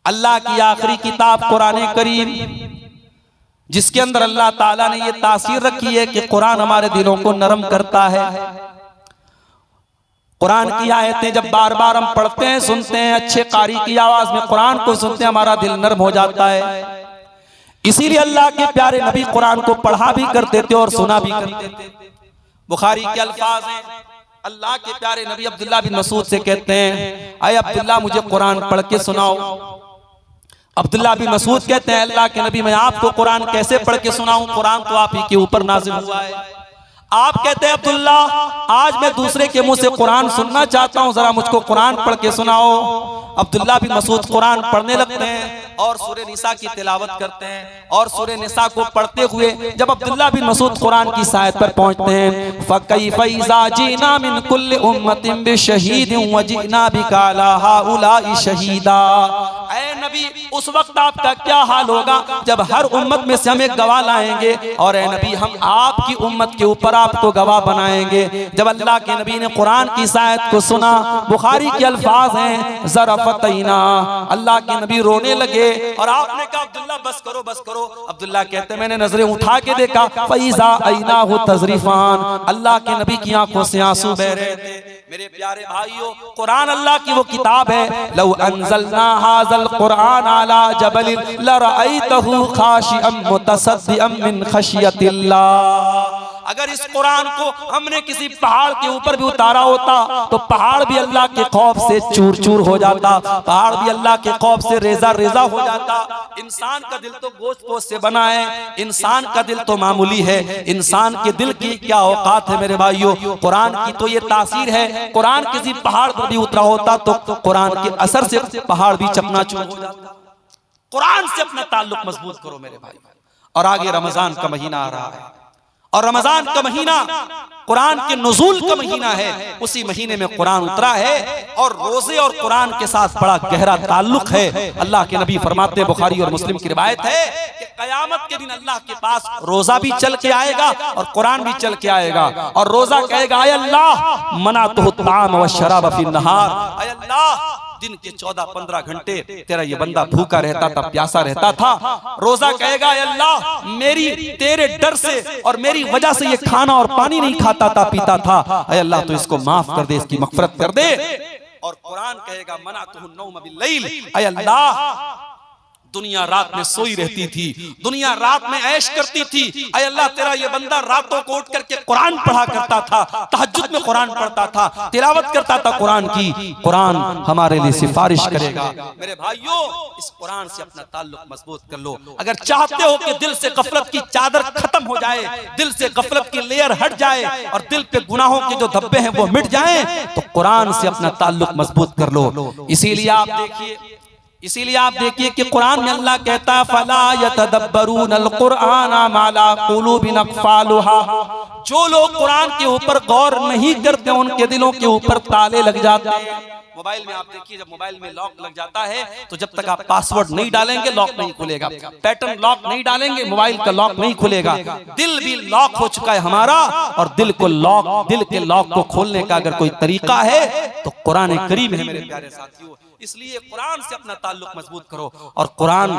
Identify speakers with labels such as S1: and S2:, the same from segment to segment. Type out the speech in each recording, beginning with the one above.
S1: अल्लाह की आखिरी किताब कुरान करीम, जिसके अंदर अल्लाह ताला ने ये तासीर रखी है कि कुरान हमारे दिलों को नरम करता है। कुरान की आयतें जब बार बार हम पढ़ते हैं, सुनते हैं, अच्छे कारी की आवाज में कुरान को सुनते हैं, हमारा दिल नरम हो जाता है। इसीलिए अल्लाह के प्यारे नबी कुरान को पढ़ा भी करते थे और सुना भी करते थे। बुखारी के अल्फाज हैं, अल्लाह के प्यारे नबी अब्दुल्लाह बिन मसूद से कहते हैं, आए अब्दुल्लाह मुझे कुरान पढ़ के सुनाओ। अब्दुल्लाह बिन मसूद कहते हैं, अल्लाह के नबी मैं आपको कुरान कैसे पढ़ के सुनाऊं, कुरान तो आप ही के ऊपर नाज़िल हुआ है। आप कहते हैं अब्दुल्ला आज मैं दूसरे के मुंह से कुरान सुनना चाहता हूं, जरा मुझको कुरान पढ़ के सुनाओ। अब्दुल्ला बिन मसूद कुरान पढ़ने लगते हैं और सूरह निसा की तिलावत करते हैं। और सूरह निसा को पढ़ते हुए जब अब्दुल्ला बिन मसूद कुरान की आयत पर पहुंचते हैं, फकैफ़ इज़ा जीना मिन कुल्लि उम्मतिन बिशहीदिन व जीना बिका अला हाउलाइ शहीदा। ऐ नबी उस वक्त आपका क्या हाल होगा जब हर उम्मत में से हम एक गवाह लाएंगे, और ऐ नबी हम आपकी उम्मत के ऊपर आपको गवाह बनाएंगे। जब अल्लाह के नबी ने कुरान की आयत को सुना, बुखारी के अल्फाज हैं, ज़रफ़तैना, अल्लाह के नबी रोने लगे। और आपने कहा अब्दुल्ला बस करो बस करो। अब्दुल्ला कहते मैंने नजरें उठा के देखा, फ़इज़ा ऐनाहु तज़रिफ़ान, अल्लाह के नबी की आंखों से आंसू बह रहे थे। मेरे प्यारे भाइयों, कुरान अल्लाह की वो किताब है, लौ अंज़लना हाज़ल कुरान अला जबलिन लरअयतहु खाशिअम मुतसद्दिअम मिन खशियतिल्लाह। अगर इस कुरान को हमने किसी पहाड़ के ऊपर भी उतारा होता तो पहाड़ भी अल्लाह के खौफ से चूर चूर हो जाता, पहाड़ भी अल्लाह के खौफ से रेजा रेजा हो जाता। इंसान का दिल तो गोश्त पोश्त से बना है, इंसान का दिल तो मामूली है। इंसान के दिल की क्या औकात है मेरे भाइयों। कुरान की तो ये तासीर है, कुरान किसी पहाड़ पर भी उतरा होता तो कुरान के असर से पहाड़ भी चकनाचूर हो जाता। कुरान से अपना ताल्लुक मजबूत करो मेरे भाई। और आगे रमजान का महीना आ रहा है, और रमजान का महीना कुरान के नुज़ूल का महीना है। उसी महीने में कुरान उतरा है और रोजे और कुरान के साथ बड़ा गहरा ताल्लुक है। अल्लाह के नबी फरमाते, बुखारी और मुस्लिम की रिवायत है कि क़यामत के दिन अल्लाह के पास रोजा भी चल के आएगा और कुरान भी चल के आएगा। और रोजा कहेगा, आय अल्लाह मनातहु ताम व शराब फी नहार, आय अल्लाह दिन के 14-15 घंटे तेरा ये बंदा भूखा रहता था, प्यासा रहता था। रोजा कहेगा, अल्लाह मेरी तेरे डर से और मेरी वजह से ये खाना और पानी नहीं खाता था, पीता था, अय अल्लाह तो इसको माफ कर दे, इसकी मग़फ़िरत कर दे। और कुरान कहेगा, मनातहु नौम बिल्लैल, अय अल्लाह दुनिया रात में सोई रहती थी, दुनिया रात में ऐश करती थी, अय अल्लाह तेरा ये बंदा रातों को उठ करके कुरान पढ़ा करता था, तहज्जुद में कुरान पढ़ता था, तिलावत करता था कुरान की। कुरान हमारे लिए सिफारिश करेगा। मेरे भाइयों, इस कुरान से अपना ताल्लुक मजबूत कर लो। अगर चाहते हो कि दिल से गफलत की चादर खत्म हो जाए, दिल से गफलत की लेयर हट जाए और दिल पे गुनाहों के जो धब्बे हैं वो मिट जाएं, तो कुरान से अपना ताल्लुक मजबूत कर लो। इसीलिए आप देखिए कि कुरान में अल्लाह कहता है, फला यतदब्बरूनल कुरआन माला कुलूबिन अक़फ़ालुहा, जो लोग कुरान के ऊपर गौर नहीं करते उनके दिलों के ऊपर ताले लग जाते हैं। मोबाइल में आप देखिए, जब मोबाइल में लॉक लग जाता है तो जब तक आप पासवर्ड नहीं डालेंगे लॉक नहीं खुलेगा, पैटर्न लॉक नहीं डालेंगे मोबाइल का लॉक नहीं खुलेगा। दिल भी लॉक हो चुका है हमारा, और दिल के लॉक को खोलने का अगर कोई तरीका है तो कुरान करीम है मेरे प्यारे साथियों। इसलिए कुरान से अपना ताल्लुक मजबूत करो। और कुरान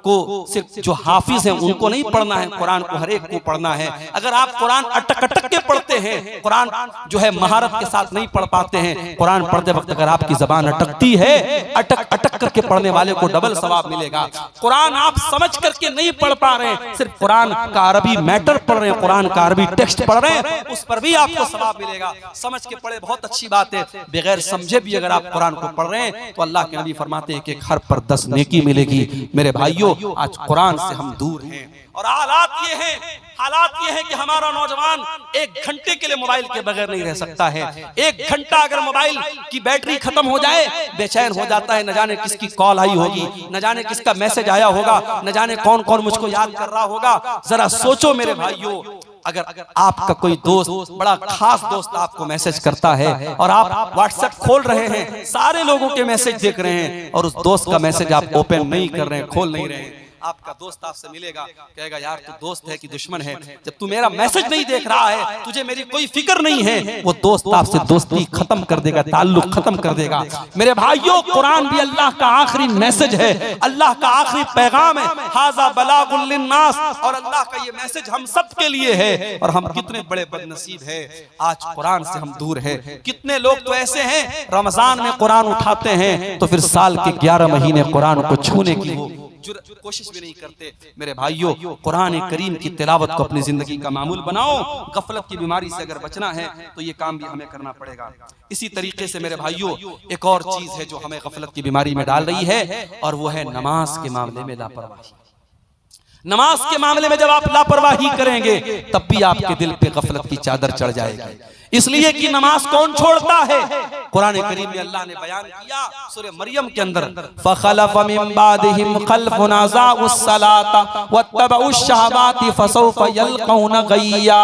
S1: को सिर्फ जो हाफिज हैं उनको नहीं पढ़ना है, कुरान को हर एक को पढ़ना है। अगर आप कुरान अटक अटक के पढ़ते हैं, कुरान जो है महारत के साथ नहीं पढ़ पाते हैं, कुरान पढ़ते वक्त अगर आपकी जबान अटकती है, अटक अटक करके पढ़ने वाले को डबल सवाब मिलेगा। कुरान आप समझ करके नहीं पढ़ पा रहे हैं, सिर्फ कुरान का अरबी मैटर पढ़ रहे हैं, कुरान का अरबी टेक्स्ट पढ़ रहे हैं, उस पर भी आपको सवाब मिलेगा। समझ के पढ़े बहुत अच्छी बात है, बगैर समझे भी अगर आप कुरान को पढ़ रहे हैं तो अल्लाह के नबी फरमाते हैं कि एक हर पर 10 नेकी मिलेगी। मेरे भाइयों, आज कुरान से हम दूर हैं और हालात ये हैं कि हमारा नौजवान 1 घंटे के लिए मोबाइल के बगैर नहीं रह सकता है। 1 घंटा अगर मोबाइल की बैटरी खत्म हो जाए बेचैन हो जाता है, न जाने किसकी कॉल आई होगी, न जाने किसका मैसेज आया होगा, न जाने कौन कौन मुझको याद कर रहा होगा। जरा सोचो मेरे भाइयों, अगर आपका कोई दोस्त, बड़ा खास दोस्त आपको मैसेज करता है और आप व्हाट्सएप खोल रहे हैं, सारे लोगों के मैसेज देख रहे हैं और उस दोस्त का मैसेज आप ओपन नहीं कर रहे हैं, खोल नहीं रहे हैं, आपका दोस्त आपसे मिलेगा, कहेगा यार तू दोस्त है कि दुश्मन है, जब तू मेरा मैसेज नहीं देख रहा है, तुझे मेरी कोई फिक्र नहीं है, वो दोस्त आपसे दोस्ती खत्म कर देगा, ताल्लुक खत्म कर देगा। मेरे भाइयों, कुरान भी अल्लाह का आखिरी मैसेज है, अल्लाह का आखिरी पैगाम है, हाज़ा बलागुल लिन्नास, और अल्लाह का ये मैसेज हम सब के लिए है। और हम कितने बड़े बदनसीब हैं, आज कुरान से हम दूर है। कितने लोग तो ऐसे हैं रमजान में कुरान उठाते हैं तो फिर साल के 11 महीने कुरान को छूने की वो कोशिश भी नहीं करते। मेरे भाइयों, कुरान करीम की तिलावत को अपनी जिंदगी का मामूल बनाओ। गफलत की बीमारी से अगर बचना है तो ये काम भी हमें करना पड़ेगा। इसी तरीके से मेरे भाइयों, एक और चीज है जो हमें गफलत की बीमारी में डाल रही है, और वो है नमाज के मामले में लापरवाही। नमाज के मामले में जब आप लापरवाही करेंगे तब भी आपके दिल पे गफलत की चादर चढ़ जाएगी, इसलिए कि नमाज कौन छोड़ता है? कुरान करीम में अल्लाह ने बयान किया सूरह मरियम के अंदर, फखलफ मिन बादिहिम खल्फुन अज़ाउस सलाता वत्तबउश शहवाति फसौफ यल्कौन गय्या।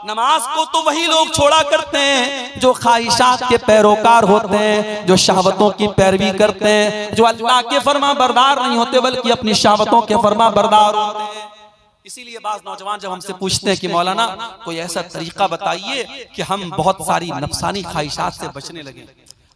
S1: नमाज को तो वही लोग छोड़ा करते हैं जो ख्वाहिशात के पैरोकार होते हैं, जो शहवतों की पैरवी करते हैं, जो अल्लाह के फरमा बरदार नहीं होते बल्कि अपनी शहवतों के फरमा बरदार होते हैं। इसीलिए बाज नौजवान जब हमसे पूछते हैं कि मौलाना कोई ऐसा तरीका बताइए कि हम बहुत सारी नफसानी ख्वाहिशात से बचने लगे।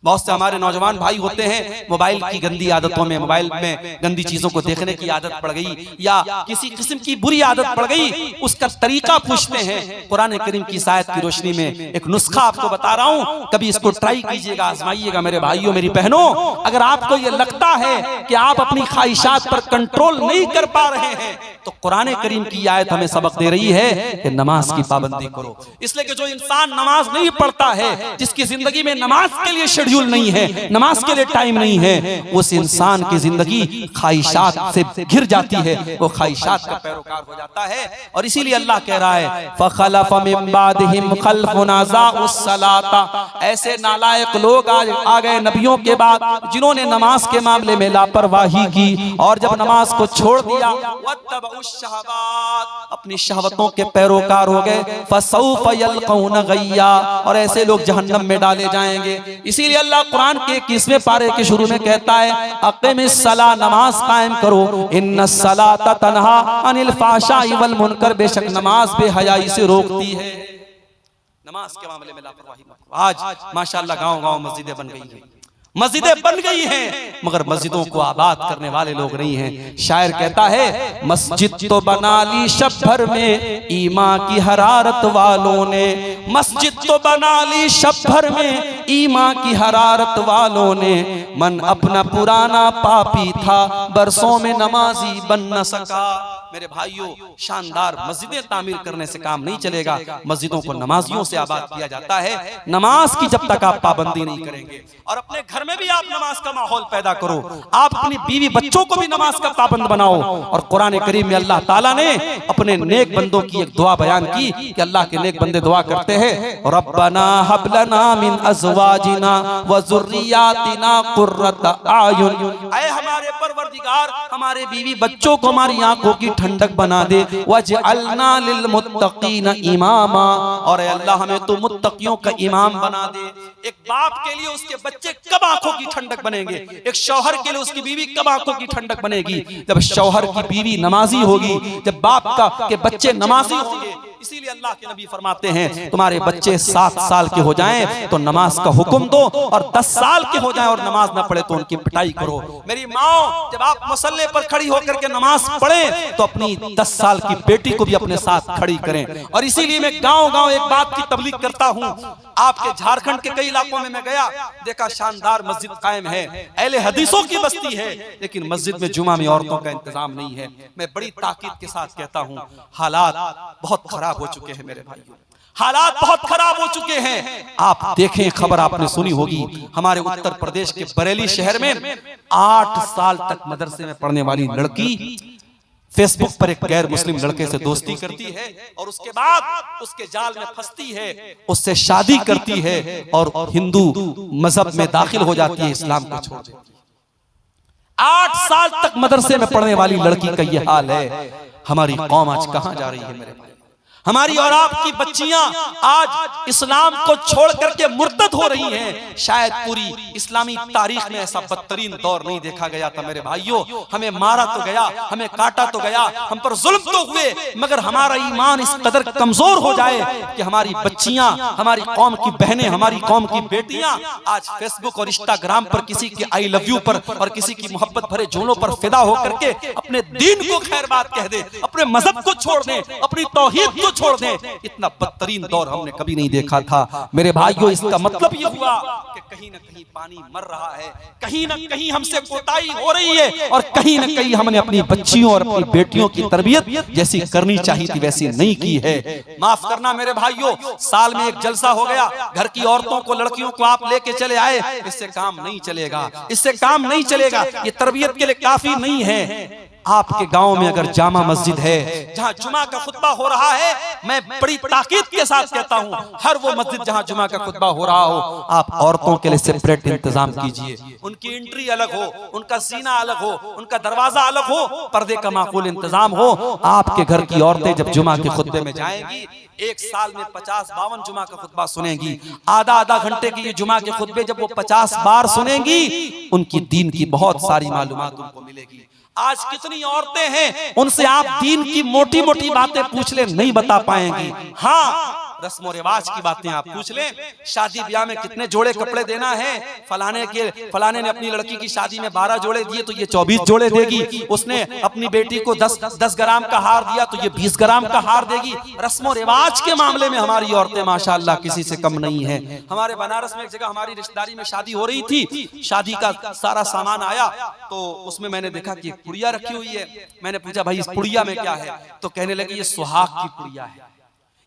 S1: बहुत से हमारे नौजवान भाई होते हैं मोबाइल की गंदी आदतों में, मोबाइल में गंदी चीजों को देखने की आदत पड़ गई या किसी किस्म की बुरी आदत पड़ गई, उसका तरीका पूछते हैं। कुरान करीम की आयत की रोशनी में एक नुस्खा आपको बता रहा हूं, कभी इसको ट्राई कीजिएगा, आजमाइएगा। मेरे भाइयों, मेरी बहनों, अगर आपको ये लगता है कि आप अपनी ख्वाहिशात पर कंट्रोल नहीं कर पा रहे हैं तो कुरान करीम की आयत हमें सबक दे रही है कि नमाज की पाबंदी करो। इसलिए कि जो इंसान नमाज नहीं पढ़ता है, जिसकी जिंदगी में नमाज के लिए शेड्यूल नहीं है, नमाज के लिए टाइम नहीं है, उस इंसान की जिंदगी ख्वाहिशात से घिर जाती है, वो ख्वाहिशात का पैरोकार हो जाता है। और इसीलिए अल्लाह कह रहा है फखलफ मिन बादिहिम खल्फुन अज़ाउस सलाता, ऐसे नालायक लोग आज आ गए नबियों के बाद जिन्होंने नमाज के मामले में लापरवाही की और जब नमाज को छोड़ दिया, अपनी शहवतों के पैरोकार हो गए, फसौफ यल्कौन गय्या, और ऐसे लोग जहन्नम में डाले जाएंगे। इसीलिए अल्लाह कुरान के 21वें पारे के शुरू में कहता है अक़ीमिस सला, नमाज कायम करो, इन्नस सलाता तन्हा अनिल फ़ाहशाइ वल मुनकर, बेशक नमाज बेहयाई से रोकती है। नमाज के मामले में लापरवाही मत करो। आज माशाअल्लाह गांव-गांव मस्जिदें बन गई हैं, मस्जिदें बन गई हैं, मगर मस्जिदों को आबाद करने वाले लोग नहीं हैं। शायर कहता है मस्जिद तो बना ली शब भर में ईमान की हरारत वालों ने, मस्जिद तो बना ली शब भर में ईमान की हरारत वालों ने, मन अपना पुराना पापी था बरसों में नमाजी बन न सका। मेरे भाइयों, शानदार मस्जिदें तामीर करने से काम नहीं चलेगा, मस्जिदों को नमाजियों से आबाद किया जाता है। नमाज की जब तक आप पाबंदी नहीं करेंगे, और अपने घर में भी आप नमाज का माहौल पैदा करो, आप अपनी बीवी बच्चों को भी नमाज का पाबंद बनाओ। और कुरान करीम में अल्लाह ताला ने अपने नेक बंदों की एक दुआ बयान की कि अल्लाह के नेक बंदे दुआ करते हैं, रब्बना हब लना मिन अज़वाजिना व ज़ुर्रियातिना क़ुर्रत आयुन, ऐ हमारे परवरदिगार, हमारे बीवी बच्चों को हमारी आंखों की ठंडक बना दे, वजअलना लिल मुत्तकीन इमामा, और अल्लाह हमें तो मुत्तकियों का इमाम बना दे। एक बाप के लिए उसके बच्चे कब आंखों की ठंडक बनेंगे, एक शौहर के लिए उसकी बीवी कब आंखों की ठंडक बनेगी? जब शौहर की बीवी नमाजी होगी, जब बाप का के बच्चे नमाजी होंगे। इसीलिए अल्लाह के नबी फरमाते हैं तुम्हारे बच्चे 7 साल के हो जाएं तो नमाज का हुक्म दो, और 10 साल के हो जाएं और नमाज ना पढ़े तो उनकी पिटाई करो। मेरी माँ, जब आप मसल्ले पर खड़ी होकर के नमाज पढ़ें तो अपनी 10 साल की बेटी को भी अपने साथ खड़ी करें। और इसीलिए मैं गांव-गांव एक बात की तबलीग करता हूँ। आपके झारखंड के कई इलाकों में मैं गया, देखा शानदार मस्जिद कायम है, अहले हदीसों की बस्ती है, लेकिन मस्जिद में जुमा में औरतों का इंतजाम नहीं है। मैं बड़ी ताकीद के साथ कहता हूँ, हालात बहुत खराब हो चुके हैं मेरे भाइयों, हालात बहुत खराब हो चुके हैं। आप देखें, खबर आपने सुनी होगी, हमारे उत्तर प्रदेश के बरेली शहर में 8 साल तक मदरसे में पढ़ने वाली लड़की फेसबुक पर एक गैर मुस्लिम लड़के से दोस्ती करती है और उसके बाद उसके जाल में फंसती है, उससे शादी करती है और हिंदू मजहब में दाखिल हो जाती है, इस्लाम को छोड़ देती है। 8 साल तक मदरसे में पढ़ने वाली लड़की का यह हाल है। हमारी कौम आज कहां जा रही है मेरे भाई? हमारी और आपकी बच्चियां आज इस्लाम को छोड़ करके मुर्तद हो रही हैं। शायद पूरी इस्लामी तारीख में ऐसा बदतरीन दौर नहीं देखा गया था मेरे भाइयों। हमें मारा तो गया, हमें काटा तो गया, हम पर जुल्म तो हुए, मगर हमारा ईमान इस कदर कमजोर हो जाए कि हमारी बच्चियां, हमारी कौम की बहनें, हमारी कौम की बेटियां आज फेसबुक और इंस्टाग्राम पर किसी के आई लव यू पर और किसी की मोहब्बत भरे जुमलों पर फिदा होकर के अपने दीन को खैर बात कह दे, अपने मजहब को छोड़ दे, अपनी तौहीद को छोड़ दें। इतना बदतरीन दौर हमने कभी नहीं देखा था मेरे भाइयों। इसका मतलब ये हुआ कि कहीं ना कहीं पानी मर रहा है, कहीं ना कहीं हमसे कोताही हो रही है और कहीं ना कहीं हमने अपनी बच्चियों और अपनी बेटियों की तरबियत जैसी करनी चाहिए थी वैसी नहीं की है। माफ करना मेरे भाइयों, साल में एक जलसा हो गया, घर की औरतों को, लड़कियों को आप लेके चले आए, इससे काम नहीं चलेगा, इससे काम नहीं चलेगा। ये तरबियत के लिए काफी नहीं है। आपके गांव में अगर जामा मस्जिद है जहां जुमा का खुतबा हो रहा है, मैं बड़ी ताकीद के साथ कहता हूं, हर वो मस्जिद जहां जुमा का खुतबा हो रहा हो, आप औरतों के लिए सेपरेट इंतजाम कीजिए। उनकी एंट्री अलग हो, उनका सीना अलग हो, उनका दरवाजा अलग हो, पर्दे का माकूल इंतजाम हो। आपके घर की औरतें जब जुमा के खुतबे में जाएंगी, एक साल में 50-52 जुमा का खुतबा सुनेंगी। आधा घंटे की ये जुमा के खुतबे जब वो 50 बार सुनेंगी, उनकी दीन की बहुत सारी मालूमात उनको मिलेगी। आज कितनी औरतें हैं, उनसे आप दीन की मोटी मोटी बातें पूछ ले, नहीं बता पाएंगी। हाँ, रस्म और रिवाज की बातें आप पूछ लें, शादी ब्याह में कितने जोड़े कपड़े देना है, फलाने ने अपनी लड़की की शादी में 12 जोड़े दिए तो ये 24 जोड़े देगी, उसने अपनी बेटी को 10 ग्राम का हार दिया तो ये 20 ग्राम का हार देगी। रस्म और रिवाज के मामले में हमारी औरतें माशाअल्लाह किसी से कम नहीं है। हमारे बनारस में एक जगह हमारी रिश्तेदारी में शादी हो रही थी, शादी का सारा सामान आया तो उसमें मैंने देखा कि पुड़िया रखी हुई है। मैंने पूछा भाई इस पुड़िया में क्या है, तो कहने लगे ये सुहाग की पुड़िया है,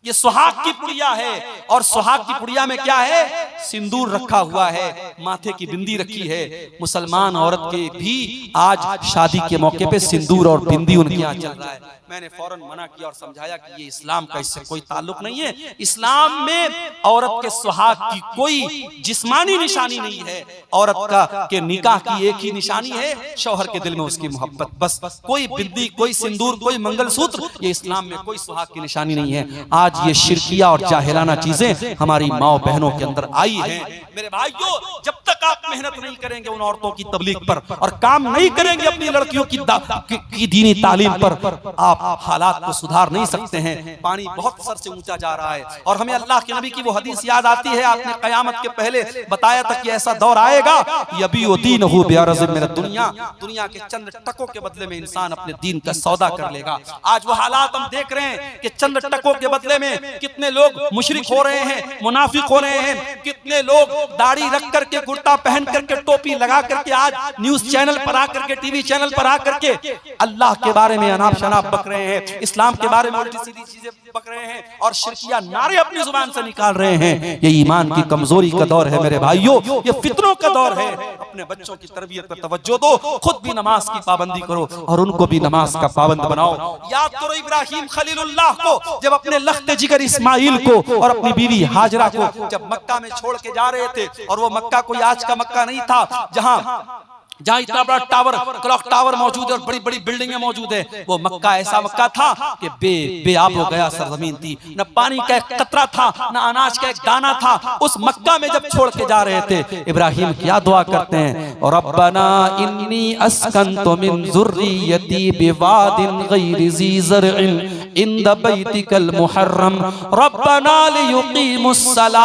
S1: ये सुहाग की पुड़िया है। और सुहाग की पुड़िया में क्या है, सिंदूर रखा हुआ है, माथे की बिंदी रखी है। मुसलमान औरत के भी आज शादी के मौके पे सिंदूर और बिंदी उनके यहाँ चल रहा है। मैंने फौरन मना किया और समझाया कि ये इस्लाम का इससे कोई ताल्लुक नहीं है। इस्लाम में औरत के सुहाग की कोई जिस्मानी निशानी नहीं है। औरत का के निकाह की एक ही निशानी है, शौहर के दिल में उसकी मोहब्बत, बस। कोई बिंदी, कोई सिंदूर, कोई मंगलसूत्र, ये इस्लाम में कोई सुहाग की निशानी नहीं है। आज ये शिरकिया और जाहिलाना चीजें हमारी माओ बहनों के अंदर आई हैं। मेरे भाइयों, जब तक आप मेहनत नहीं करेंगे उन औरतों की तबलीग पर और काम नहीं करेंगे अपनी लड़कियों की दीनी तालीम पर, आप हालात को सुधार नहीं सकते हैं। पानी बहुत सर से ऊंचा जा रहा है और हमें अल्लाह के नबी की वो हदीस याद आती है, आपने कयामत के पहले बताया था कि ऐसा दौर आएगा, यबीउ दीनहु बिअरज़िन मिन दुनिया, दुनिया के चंद टकों के बदले में इंसान अपने दीन का सौदा कर लेगा। आज वो हालात हम देख रहे हैं कि चंद टकों के बदले में कितने लोग मुशरिक हो रहे हैं, मुनाफिक हो रहे हैं, कितने लोग दाढ़ी रख करके, कुर्ता पहन करके, टोपी लगा करके आज न्यूज चैनल पर आकर के, टीवी चैनल पर आकर के अल्लाह के बारे में अनाप शनाप बक रहे हैं, इस्लाम के बारे में उल्टी सीधी चीजें बक रहे हैं और शिरकिया नारे अपनी जुबान से निकाल रहे हैं। ये ईमान की कमजोरी का दौर है मेरे भाइयों, ये फितनों का दौर है। अपने बच्चों की तरबियत पर तवज्जो दो, खुद भी नमाज की पाबंदी करो और उनको भी नमाज का पाबंद बनाओ। याद करो इब्राहिम खलीलुल्लाह को, जब अपने लख्त जिगर इस्माइल को और अपनी बीवी हाजरा को जब मक्का में छोड़ के जा रहे थे, और वो मक्का कोई आज का मक्का नहीं था जहाँ इतना बड़ा टावर, क्लॉक टावर मौजूद है और बड़ी बड़ी बिल्डिंगें मौजूद है। वो मक्का ऐसा मक्का था कि बेआब हो गया सरजमीन थी, न पानी का एक कतरा था, न अनाज का एक दाना था। उस मक्का में जब छोड़ के जा रहे थे, इब्राहिम क्या दुआ करते हैं, और रब्बना इन्नी अस्कंतु मिन ज़ुर्रियती बिवादिन गैरि ज़ी ज़रइन इंद बैतिकल मुहर्रम रब्बना लियुक़ीमुस्सलाह।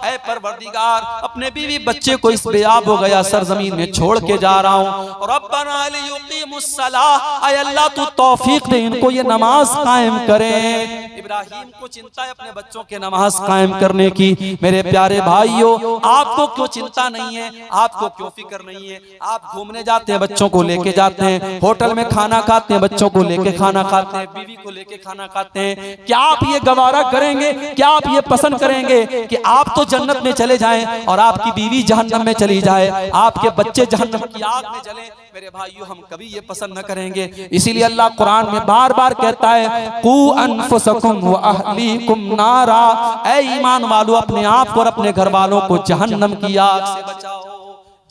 S1: ऐ परवरदिगार, अपने बीवी बच्चे को इस बेआब हो गया सरजमीन में छोड़ के जा रहा हूँ। रब्बना लियुक़ीमुस्सलाह, ऐ अल्लाह तू तौफीक दे इनको ये नमाज कायम करें। इब्राहिम को चिंता है अपने बच्चों के नमाज कायम करने की। मेरे प्यारे भाइयों, आपको क्यों चिंता नहीं है, आपको क्यों फिक्र नहीं है? आप घूमने जाते हैं, बच्चों को लेके जाते हैं, होटल में खाना खाते हैं, बच्चों को लेके खाना खाते हैं, बीवी को लेके खाना खाते हैं। क्या आप ये गवारा करेंगे, क्या आप ये पसंद करेंगे कि आप तो जन्नत में चले जाएं और आपकी बीवी जहन्नम में चली जाए, आपके बच्चे जहन्नम की आग में जलें? मेरे भाइयों, हम कभी ये पसंद न करेंगे। इसीलिए अल्लाह कुरान में बार बार कहता है, कू अनफुसकुम व अहलीकुम नारा, ऐ ईमान वालों अपने आप और अपने घर वालों को जहन्नम की आग से बचाओ।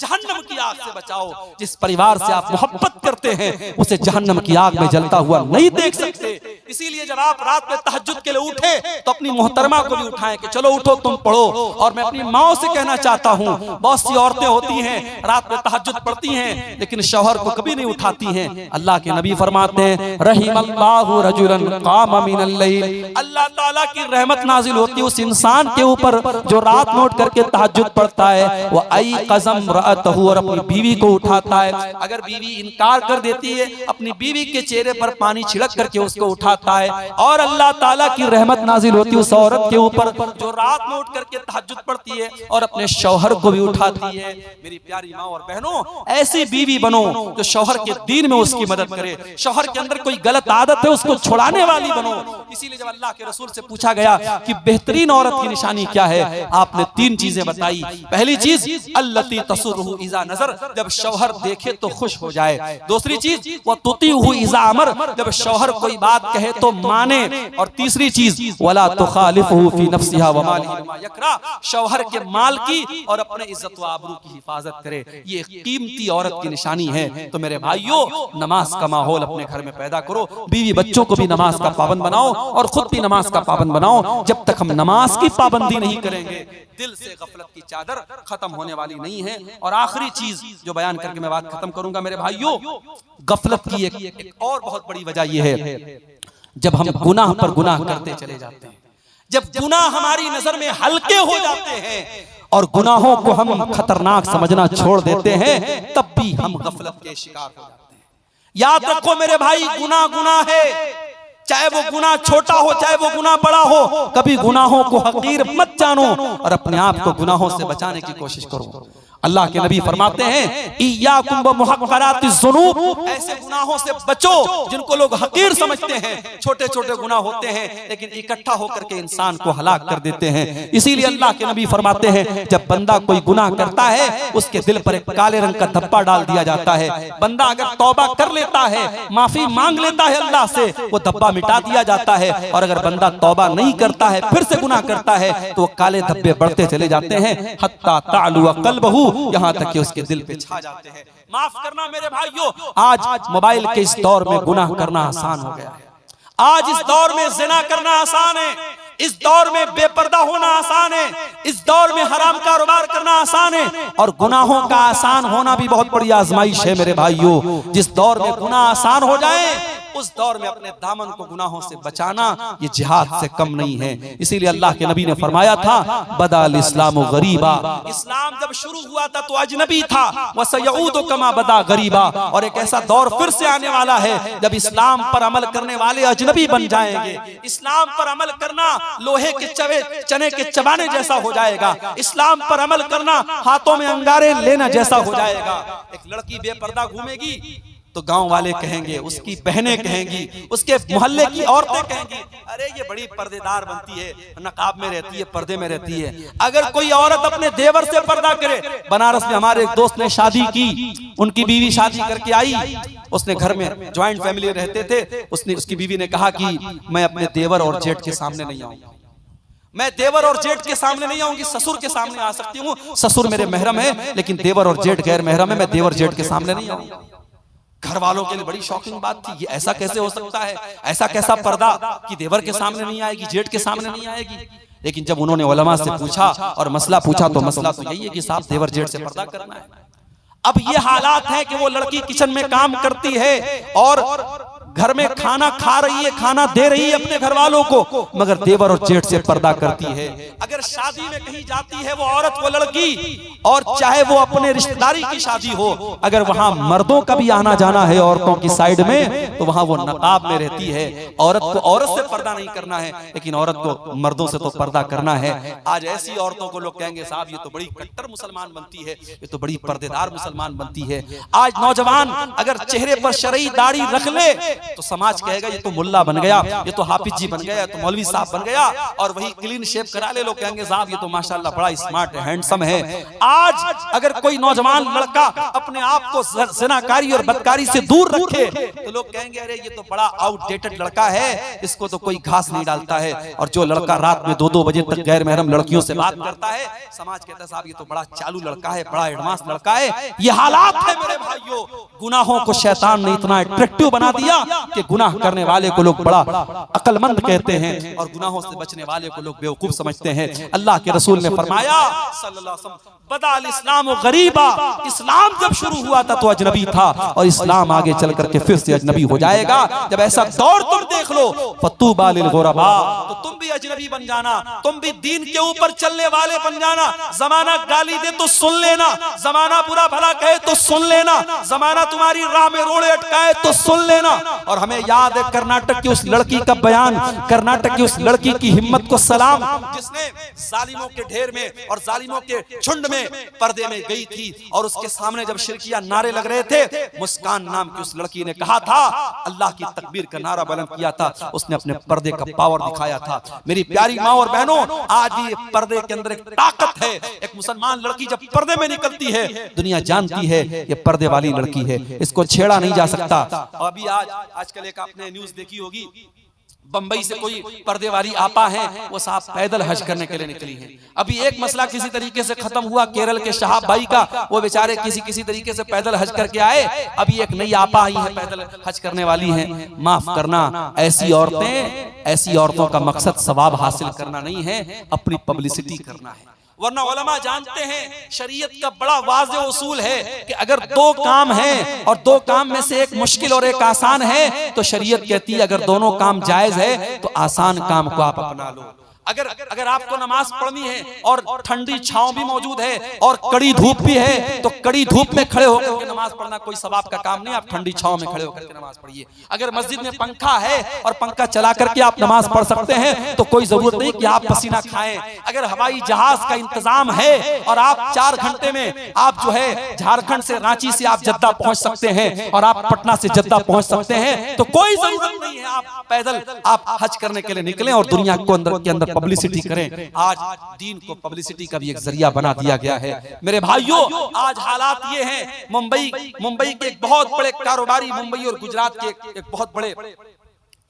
S1: जहन्नम की आग से बचाओ। जिस परिवार से आप मोहब्बत करते हैं उसे जहन्नम की आग में जलता हुआ नहीं देख सकते। इसीलिए जब आप रात में तहज्जुद के लिए उठे तो अपनी मोहतरमा को भी उठाएं कि चलो उठो तुम पढ़ो। और मैं अपनी माओ से कहना चाहता हूँ, बहुत सी औरतें होती हैं रात में तहज्जुद पढ़ती हैं लेकिन शौहर को कभी नहीं उठाती हैं। अल्लाह के नबी फरमाते हैं रहीमल्लाहु रजुलन क़ाम मिनल लैल, अल्लाह ताला की रहमत नाजिल होती है उस इंसान के ऊपर जो रात में उठ करके तहज्जुद पढ़ता है। वो आई क़ज़म रअतहु, और अपनी बीवी को उठाता है। अगर बीवी इनकार कर देती है अपनी बीवी के चेहरे पर पानी छिड़क करके उसको उठाता है। और अल्लाह ताला की रहमत नाजिल होती है उस औरत के ऊपर जो रात में उठ करके तहज्जुद पढ़ती है और अपने शौहर को भी उठाती है। मेरी प्यारी माँ और बहनों, ऐसी बीवी बनो जो शौहर के दीन में उसकी मदद करे। शौहर के अंदर कोई गलत आदत है उसको छुड़ाने वाली बनो। इसीलिए जब अल्लाह के रसूल से पूछा गया कि बेहतरीन औरत की निशानी क्या है, आपने 3 चीजें बताई। पहली चीज अल्लती तसुर्रुहु इज़ा नज़र, जब शौहर देखे तो खुश हो जाए। दूसरी चीज वो तुतीहु इज़ा अमर, जब शौहर कोई बात कहे तो माने। और तीसरी चीज वला तुखालिफहु फी नफ्सिहा व मालिही बिमा यकरा, शौहर के माल की और अपने इज्जत व आबरू की हिफाजत करे। ये कीमती औरत की निशानी है। तो मेरे भाइयों, नमाज का माहौल अपने घर में पैदा करो, बीवी बच्चों को भी नमाज का पाबंद बनाओ और खुद भी नमाज का पाबंद बनाओ। जब तक हम नमाज की पाबंदी नहीं करेंगे दिल से गफलत की चादर खत्म होने वाली नहीं है। और आखिरी चीज जो बयान करके मैं बात खत्म करूंगा मेरे भाइयों, गफलत की एक और बहुत बड़ी वजह यह है जब हम गुनाह पर गुनाह करते चले जाते हैं, जब गुनाह हमारी नजर में हल्के हो जाते हैं और गुनाहों को हम खतरनाक समझना छोड़ देते हैं, तब भी हम गफलत के शिकार हो जाते हैं। याद रखो मेरे भाई, गुनाह गुनाह है, चाहे वो गुनाह छोटा हो चाहे वो गुनाह बड़ा हो। कभी गुनाहों को हकीर मत जानो और अपने आप को गुनाहों से बचाने की कोशिश करो। अल्लाह के नबी फरमाते हैं इय्याकुम व मुहक़्क़रातिज़्ज़ुनूब, ऐसे गुनाहों से बचो जिनको लोग हकीर समझते हैं। छोटे छोटे गुनाह होते हैं लेकिन इकट्ठा होकर के इंसान को हलाक कर देते हैं। इसीलिए अल्लाह के नबी फरमाते हैं जब बंदा कोई गुनाह करता है उसके दिल पर एक काले रंग का धब्बा डाल दिया जाता है। बंदा अगर तौबा कर लेता है, माफी मांग लेता है अल्लाह से, वो धब्बा मिटा दिया जाता है। और अगर बंदा तौबा नहीं करता है, फिर से गुनाह करता है, तो वो काले धब्बे बढ़ते चले जाते हैं हत्ता तालु क़ल्बहु, यहाँ तक कि उसके दिल पे छा जाते हैं। माफ करना मेरे भाइयों, आज मोबाइल के इस दौर में गुनाह करना आसान हो गया है। आज इस दौर में जिना करना आसान है, इस दौर में बेपर्दा होना आसान है, इस दौर में हराम कारोबार करना आसान है। और गुनाहों का आसान होना भी बहुत बड़ी आजमाइश है मेरे भाइयों। जिस दौर में गुनाह आसान हो जाए उस दौर में अपने दामन को गुनाहों से बचाना ये जिहाद से कम नहीं है। इसीलिए अल्लाह के नबी ने फरमाया था बदाल इस्लाम गरीबा, इस्लाम जब शुरू हुआ था तो अजनबी था, वसयऊदु कमा बदा गरीबा, और एक ऐसा दौर फिर से आने वाला है जब इस्लाम पर अमल करने वाले अजनबी बन जाएंगे। इस्लाम पर अमल करना लोहे के चने के चबाने जैसा हो जाएगा। इस्लाम पर अमल करना हाथों में अंगारे लेना जैसा हो जाएगा। एक लड़की बेपर्दा घूमेगी तो गांव वाले कहेंगे, उसकी बहनें कहेंगी, उसके मोहल्ले की औरतें कहेंगी, अरे ये बड़ी पर्देदार बनती है, नकाब में रहती है, पर्दे में रहती है। अगर कोई औरत अपने देवर से पर्दा करे, बनारस में हमारे एक दोस्त ने शादी की, उनकी बीवी शादी करके आई, उसने घर में ज्वाइंट फैमिली रहते थे, उसकी बीवी ने कहा कि मैं अपने देवर और जेठ के सामने नहीं आऊंगी, मैं देवर और जेठ के सामने नहीं आऊंगी, ससुर के सामने आ सकती हूँ, ससुर मेरे महरम है लेकिन देवर और जेठ गैर महरम है, मैं देवर जेठ के सामने नहीं आऊंगी। घर वालों के लिए बड़ी शॉकिंग बात थी, ये ऐसा कैसे हो सकता है, ऐसा कैसा पर्दा कि देवर के सामने नहीं आएगी, जेठ के सामने नहीं आएगी। लेकिन जब उन्होंने उलमा से पूछा और मसला पूछा तो मसला तो यही है कि साहब देवर जेठ से पर्दा करना है। अब ये हालात है कि वो लड़की किचन में काम करती है और घर में खाना खा रही है, खाना दे रही है अपने घर वालों को, मगर देवर और जेठ से पर्दा करती है। अगर शादी में कहीं जाती है वो औरत, वो लड़की, और चाहे वो अपने रिश्तेदारी की शादी हो, अगर वहां मर्दों का भी आना जाना है औरतों की साइड में, तो वहां वो नकाब में रहती है। औरत को औरत से पर्दा नहीं करना है लेकिन औरत को मर्दों से तो पर्दा करना है। आज ऐसी औरतों को लोग कहेंगे साहब ये तो बड़ी कट्टर मुसलमान बनती है, ये तो बड़ी पर्देदार मुसलमान बनती है। आज नौजवान अगर चेहरे पर शरई दाढ़ी रख ले तो समाज कहेगा ये तो मुल्ला बन गया, ये तो हाफिज जी बन गया, ये तो मौलवी साहब बन गया। और वही क्लीन शेप करा ले, लोग कहेंगे साहब ये तो माशाल्लाह बड़ा स्मार्ट है, हैंडसम है। आज अगर कोई नौजवान लड़का अपने आप को ज़िनाकारी और बदकारी से दूर रखे तो लोग कहेंगे अरे ये तो बड़ा आउटडेटेड लड़का है, इसको तो कोई घास नहीं डालता है। और जो लड़का रात में 2-2 बजे तक गैर महरम लड़कियों से बात करता है, समाज कहता है साहब ये तो बड़ा चालू लड़का है, बड़ा एडवांस लड़का है। ये हालात है मेरे भाइयों। गुनाहों को शैतान ने इतना अट्रैक्टिव बना दिया कि गुनाह करने वाले को लोग बड़ा अक्लमंद कहते हैं और गुनाहों से बचने वाले को लोग बेवकूफ समझते हैं। अल्लाह के रसूल ने फरमाया सल्लल्लाहु अलैहि वसल्लम, बदाल इस्लाम गरीबा, इस्लाम जब शुरू हुआ था तो अजनबी था और इस्लाम आगे चल करके फिर से अजनबी हो जाएगा। जब ऐसा दौर तुम देख लो फतूबा लिल गुरबा, तो तुम भी अजनबी बन जाना, तुम भी दीन के ऊपर चलने वाले बन जाना। जमाना गाली दे तो सुन लेना, जमाना बुरा भला कहे तो सुन लेना, जमाना तुम्हारी राह में रोड़े अटकाए तो सुन लेना। और हमें याद है कर्नाटक की उस लड़की का बयान, कर्नाटक की उस लड़की की हिम्मत को सलाम, जिसने जालिमों के ढेर में और जालिमों के झुंड में पर्दे में गई थी और उसके सामने जब शिरकिया नारे लग रहे थे, मुस्कान नाम की उस लड़की ने कहा था, अल्लाह की तकबीर का नारा बुलंद किया था, उसने अपने पर्दे का पावर दिखाया था। मेरी प्यारी माँ और बहनों, आज भी पर्दे के अंदर एक ताकत है। एक मुसलमान लड़की जब पर्दे में निकलती है, दुनिया जानती है ये पर्दे वाली लड़की है, इसको छेड़ा नहीं जा सकता। अभी आजकल एक आपने न्यूज देखी होगी, बंबई से कोई पर्दे वाली आपा है, वो साहब पैदल हज करने के लिए निकली हैं। अभी एक मसला किसी तरीके से खत्म हुआ केरल के शहाब भाई का, वो बेचारे किसी तरीके से पैदल हज करके आए। अभी एक नई आपा आई है पैदल हज करने वाली है। माफ करना, ऐसी औरतों का मकसद सवाब हासिल करना नहीं है, अपनी पब्लिसिटी करना है। वरना उलमा जानते हैं शरीयत का बड़ा वाज़ेह उसूल है कि अगर 2 काम हैं और 2 काम में से एक मुश्किल और एक आसान है, तो शरीयत कहती है अगर दोनों काम जायज है तो आसान काम को आप अपना लो। अगर आपको नमाज पढ़नी है और ठंडी छांव भी मौजूद है और कड़ी धूप भी है, तो कड़ी धूप में खड़े होकर के नमाज पढ़ना कोई सवाब का काम नहीं, आप ठंडी छांव में खड़े होकर के नमाज पढ़िए। अगर मस्जिद में पंखा है और पंखा चला करके आप नमाज पढ़ सकते हैं तो कोई जरूरत नहीं कि आप पसीना खाएं। अगर हवाई जहाज का इंतजाम है और आप 4 घंटे में आप जो है झारखंड से रांची से आप जद्दा पहुंच सकते हैं और आप पटना से जद्दा पहुंच सकते हैं, तो कोई जरूरत नहीं है आप पैदल आप हज करने के लिए निकलें और दुनिया को अंदर के अंदर पब्लिसिटी करें। आज दीन को पब्लिसिटी का भी एक जरिया बना दिया गया है। मेरे भाइयों, आज हालात ये हैं, मुंबई के एक बहुत बड़े कारोबारी, मुंबई और गुजरात के एक बहुत बड़े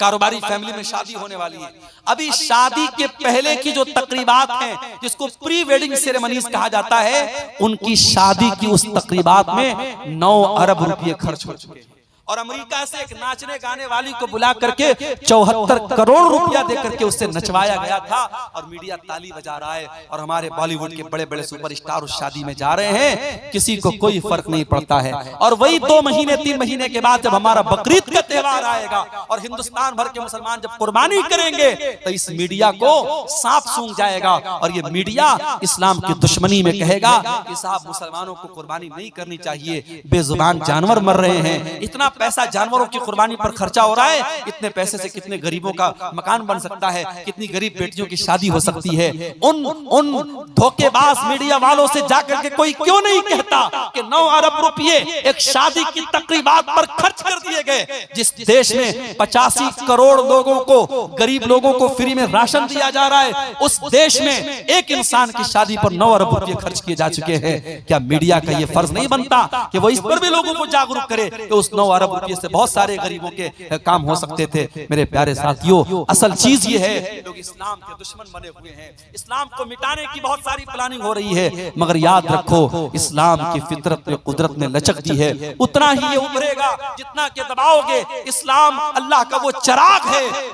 S1: कारोबारी फैमिली में शादी होने वाली है। अभी शादी के पहले की जो तकरीबात हैं, जिसको प्री वेडिंग सेरेमनीज कहा जाता है, उनकी शादी की उस तकरीबात में 9 अरब रुपये खर्च हो चुके हैं। और अमेरिका से एक नाचने गाने वाली को बुला करके 74 करोड़ रुपया देकर के उससे नचवाया गया था और मीडिया ताली बजा रहा है। और हमारे बॉलीवुड के बड़े बड़े सुपरस्टार उस शादी में जा रहे हैं, किसी को कोई फर्क नहीं पड़ता है। और वही 2 महीने 3 महीने के बाद जब हमारा बकरीद का त्योहार आएगा और हिंदुस्तान भर के मुसलमान जब कुर्बानी करेंगे, तो इस मीडिया को सांप सूंघ जाएगा और ये मीडिया इस्लाम की दुश्मनी में कहेगा कि साहब मुसलमानों को कुर्बानी नहीं करनी चाहिए, बेजुबान जानवर मर रहे हैं, इतना पैसा जानवरों की कुर्बानी पर खर्चा हो रहा है, इतने पैसे से कितने गरीबों का मकान बन सकता है, कितनी गरीब बेटियों की शादी हो सकती है। उन धोखेबाज मीडिया वालों से जाकर के कोई क्यों नहीं कहता कि 9 अरब रुपये एक शादी की तकरीबात पर खर्च कर दिए गए। जिस देश में 85 करोड़ लोगों को, गरीब लोगों को फ्री में राशन दिया जा रहा है, उस देश में एक इंसान की शादी पर 9 अरब रुपये खर्च किए जा चुके हैं। क्या मीडिया का यह फर्ज नहीं बनता कि वो इस पर भी लोगों को जागरूक करे कि उस 9 अरब रुपये से बहुत सारे गरीबों के काम हो सकते थे। मेरे प्यारे साथियों, असल चीज ये है, लोग इस्लाम के दुश्मन बने हुए हैं, इस्लाम को मिटाने की बहुत सारी प्लानिंग हो रही है, मगर याद रखो इस्लाम की फितरत में, कुदरत ने लचक दी है, उतना ही ये उभरेगा जितना के दबाओगे। इस्लाम अल्लाह का वो चिराग है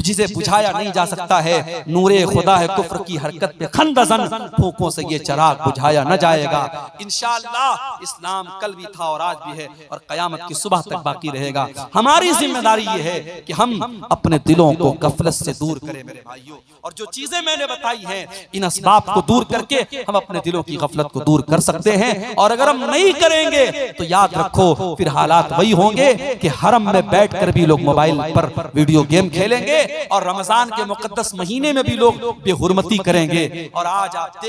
S1: जिसे बुझाया नहीं जा सकता है। नूरे खुदा है कुफ्र की हरकत पे खंदजन, फूंकों से ये चिराग बुझाया न जाएगा। इंशाअल्लाह इस्लाम कल भी था और आज भी है और कयामत की सुबह तक बाकी रहेगा। हमारी जिम्मेदारी ये है कि हम अपने दिलों को गफलत से दूर करें मेरे भाइयों, और जो चीजें मैंने बताई हैं इन असबाब को दूर करके हम अपने दिलों की गफलत को दूर कर सकते हैं। और अगर हम नहीं करेंगे तो याद रखो फिर हालात वही होंगे कि हरम में बैठकर भी लोग मोबाइल पर वीडियो गेम खेलेंगे और रमजान के मुकद्दस महीने में भी लोग बेहुरमती करेंगे। और आज आप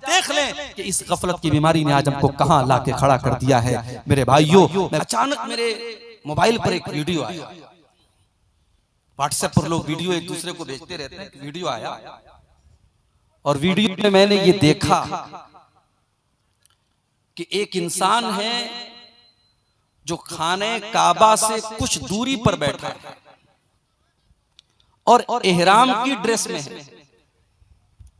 S1: देख लें कि इस गफलत की बीमारी ने आज हमको कहां लाके खड़ा कर दिया है। मेरे भाइयों, अचानक मेरे मोबाइल पर एक वीडियो आया, व्हाट्सएप पर लोग वीडियो एक दूसरे को भेजते रहते हैं। वीडियो आया और वीडियो में मैंने ये देखा कि एक इंसान है जो खाने काबा से कुछ दूरी पर बैठा है और एहराम की ड्रेस में है,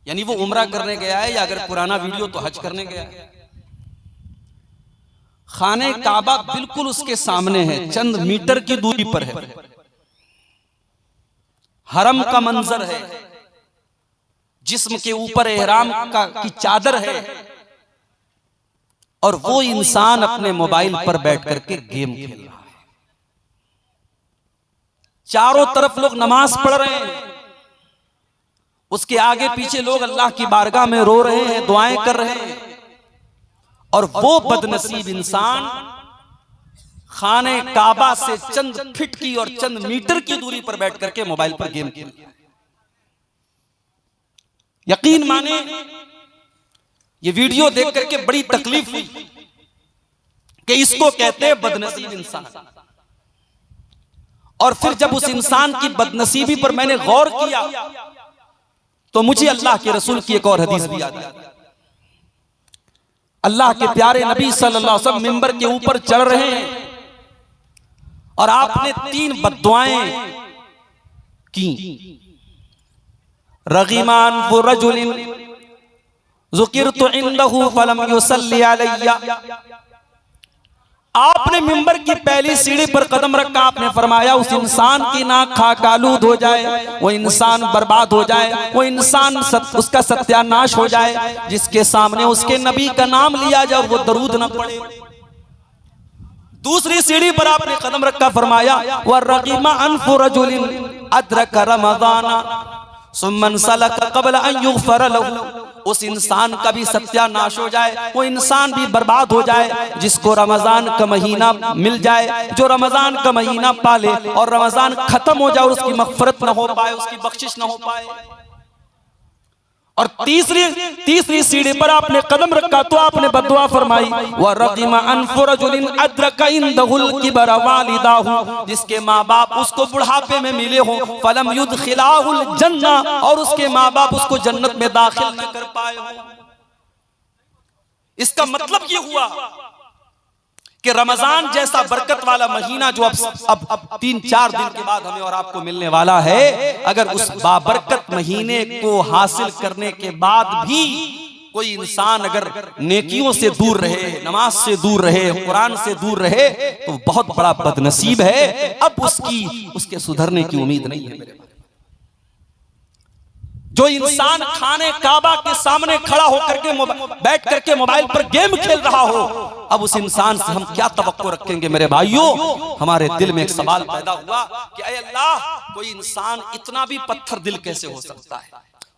S1: यानी वो उम्रा करने गया है, या अगर पुराना वीडियो तो हज करने गया है। खाने काबा बिल्कुल उसके सामने है, चंद मीटर की दूरी पर है। हरम का मंजर है, जिस्म के ऊपर एहराम की चादर है, और वो इंसान अपने मोबाइल पर बैठ करके गेम खेल रहा है। चारों तरफ लोग नमाज पढ़ रहे हैं, उसके आगे पीछे लोग अल्लाह की बारगाह में रो रहे हैं, दुआएं कर रहे हैं, और वो बदनसीब इंसान खाने काबा से चंद फीट की और चंद मीटर की दूरी पर बैठ करके मोबाइल पर गेम खेल रहा है। यकीन माने ये वीडियो देख करके बड़ी तकलीफ हुई कि इसको कहते हैं बदनसीब इंसान। और फिर जब उस इंसान की बदनसीबी पर मैंने गौर किया तो मुझे अल्लाह के रसूल की एक और हदीस भी याद आई। अल्लाह के प्यारे नबी सल्लल्लाहु अलैहि वसल्लम मिंबर के ऊपर चढ़ रहे हैं और आपने 3 बद्दुआएं की। रगीमान वो रजुलिन ज़ुकिरतु इंदहु फलम युसल्ली अलैया। आपने मिंबर की पहली सीढ़ी पर कदम रखा, आपने फरमाया उस इंसान की नाक खाकालूद हो जाए, वो इंसान बर्बाद हो जाए, वो इंसान उसका सत्यानाश हो जाए जिसके सामने उसके नबी का नाम लिया जाए, वो दरूद न पड़े। दूसरी सीढ़ी पर आपने कदम रखा, फरमाया व रगीमा अनफु रजुलिन अदरक रमज़ाना सुम्मन सलक क़ब्ल अन युग़फ़र लहू। उस इंसान का भी सत्यानाश हो जाए, वो इंसान भी बर्बाद हो जाए जिसको रमजान का महीना मिल जाए, जो रमजान का महीना पाले और रमजान खत्म हो जाए और उसकी मग़फ़िरत न हो पाए, उसकी बख्शिश न हो पाए। और तीसरी सीढ़ी पर आपने कदम रखा तो आपने बद्दुआ फरमाई व रक़िमा अनफ़ु रजुलिन अदरक इंदहुल किबर वालिदाहु। जिसके माँ बाप उसको बुढ़ापे में मिले हो, फलम युदखिलाहुल जन्ना, और उसके माँ बाप उसको जन्नत में दाखिल न कर पाए हो। इसका मतलब ये हुआ कि रमजान जैसा बरकत वाला महीना जो अब 3-4 दिन के बाद हमें और आपको मिलने वाला है, अगर उस बाबरकत महीने को हासिल करने के बाद भी कोई इंसान अगर नेकियों से दूर रहे, नमाज से दूर रहे, कुरान से दूर रहे, तो बहुत बड़ा बदनसीब है। अब उसके सुधरने की उम्मीद नहीं है मेरे भाई। जो इंसान खाने काबा के सामने खड़ा होकर के बैठ करके मोबाइल पर गेम खेल रहा हो, अब उस इंसान से हम क्या तवक्को रखेंगे मेरे भाइयों। हमारे दिल में एक सवाल पैदा हुआ कि ऐ अल्लाह, कोई इंसान इतना भी पत्थर दिल कैसे हो सकता है,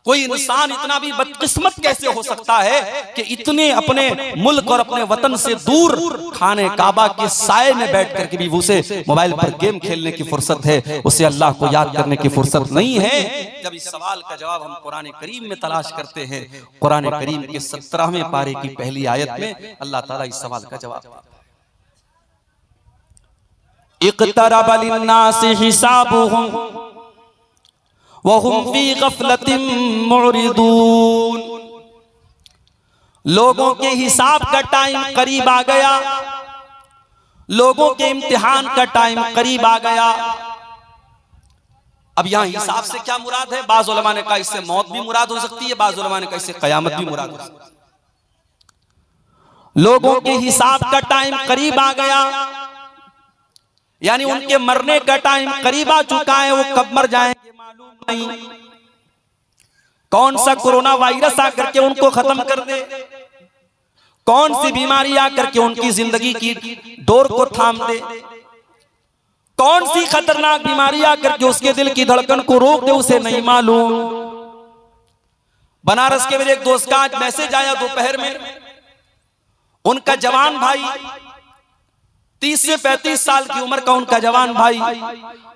S1: कोई इंसान इतना भी बदकिस्मत कैसे हो सकता है कि इतने अपने मुल्क और अपने वतन से दूर खाने काबा के साए में बैठ करके भी उसे मोबाइल पर गेम खेलने की फुर्सत है, उसे अल्लाह को याद करने की फुर्सत नहीं है। जब इस सवाल का जवाब हम कुरान करीम में तलाश करते हैं, कुरान करीम के 17वें पारे की पहली आयत में अल्लाह ताला इस सवाल का जवाब देता है। इक़्तरब लिन्नासि हिसाबुहुम वहुम फी गफलतिन मुरिदून। लोगों के हिसाब का टाइम करीब आ गया, लोगों के इम्तिहान का टाइम करीब आ गया। अब यहां हिसाब से क्या मुराद है? बाज़ उलमा ने कहा इससे मौत भी मुराद हो सकती है, बाज़ उलमा ने कहा इससे कयामत भी मुराद हो सकती है। लोगों के हिसाब का टाइम करीब आ गया, यानी उनके मरने का टाइम करीब आ चुका है। वो कब मर जाएंगे मालूम नहीं, कौन सा कोरोना वायरस आकर के उनको खत्म कर दे, कौन सी बीमारी आकर के उनकी जिंदगी की डोर को थाम दे, कौन सी खतरनाक बीमारी आकर के उसके दिल की धड़कन को रोक दे, उसे नहीं मालूम। बनारस के मेरे एक दोस्त का आज मैसेज आया दोपहर में, उनका जवान भाई 30 से 35 साल की उम्र का उनका जवान भाई,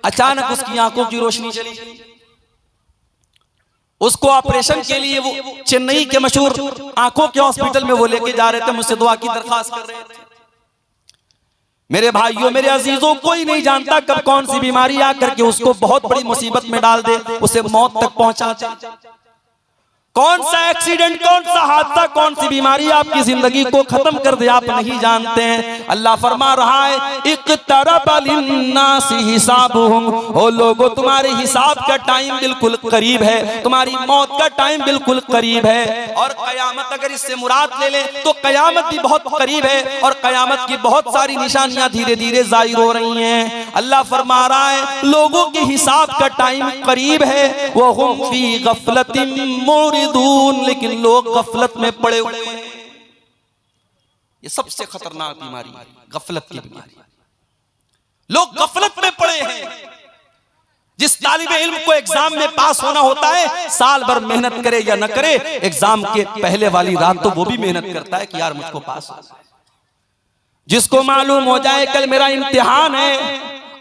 S1: अचानक उसकी आंखों की रोशनी चली गई। उसको ऑपरेशन के लिए वो चेन्नई के मशहूर आंखों के हॉस्पिटल में वो लेके जा रहे थे, मुझसे दुआ की दरखास्त कर रहे थे। मेरे भाइयों, मेरे अजीजों, कोई नहीं जानता कब कौन सी बीमारी आकर के उसको बहुत बड़ी मुसीबत में डाल दे, उसे मौत तक पहुंचा दे। कौन सा एक्सीडेंट, कौन सा हादसा, कौन सी बीमारी आपकी जिंदगी को खत्म कर दे, आप नहीं जानते हैं। अल्लाह फरमा रहा है इक़्तरब लिन्नासि हिसाबुहुम, ओ लोगों तुम्हारे हिसाब का टाइम बिल्कुल करीब है, तुम्हारी मौत का टाइम बिल्कुल करीब है। और कयामत अगर इससे मुराद ले ले तो कयामत भी बहुत करीब है और कयामत की बहुत सारी निशानियां धीरे धीरे जाहिर हो रही हैं। अल्लाह फरमा रहा है लोगों के हिसाब का टाइम करीब है, वहुम फी गफलतिन मुरिदून, लेकिन लोग गफलत में पड़े हुए हैं। ये सबसे खतरनाक बीमारी है, गफलत की बीमारी। लोग गफलत में पड़े हैं। जिस तालिबे इल्म को एग्जाम में पास होना होता है, साल भर मेहनत करे या न करे, एग्जाम के पहले वाली रात तो वो भी मेहनत करता है कि यार मुझको पास हो जाए। जिसको मालूम हो जाए कल मेरा इम्तिहान है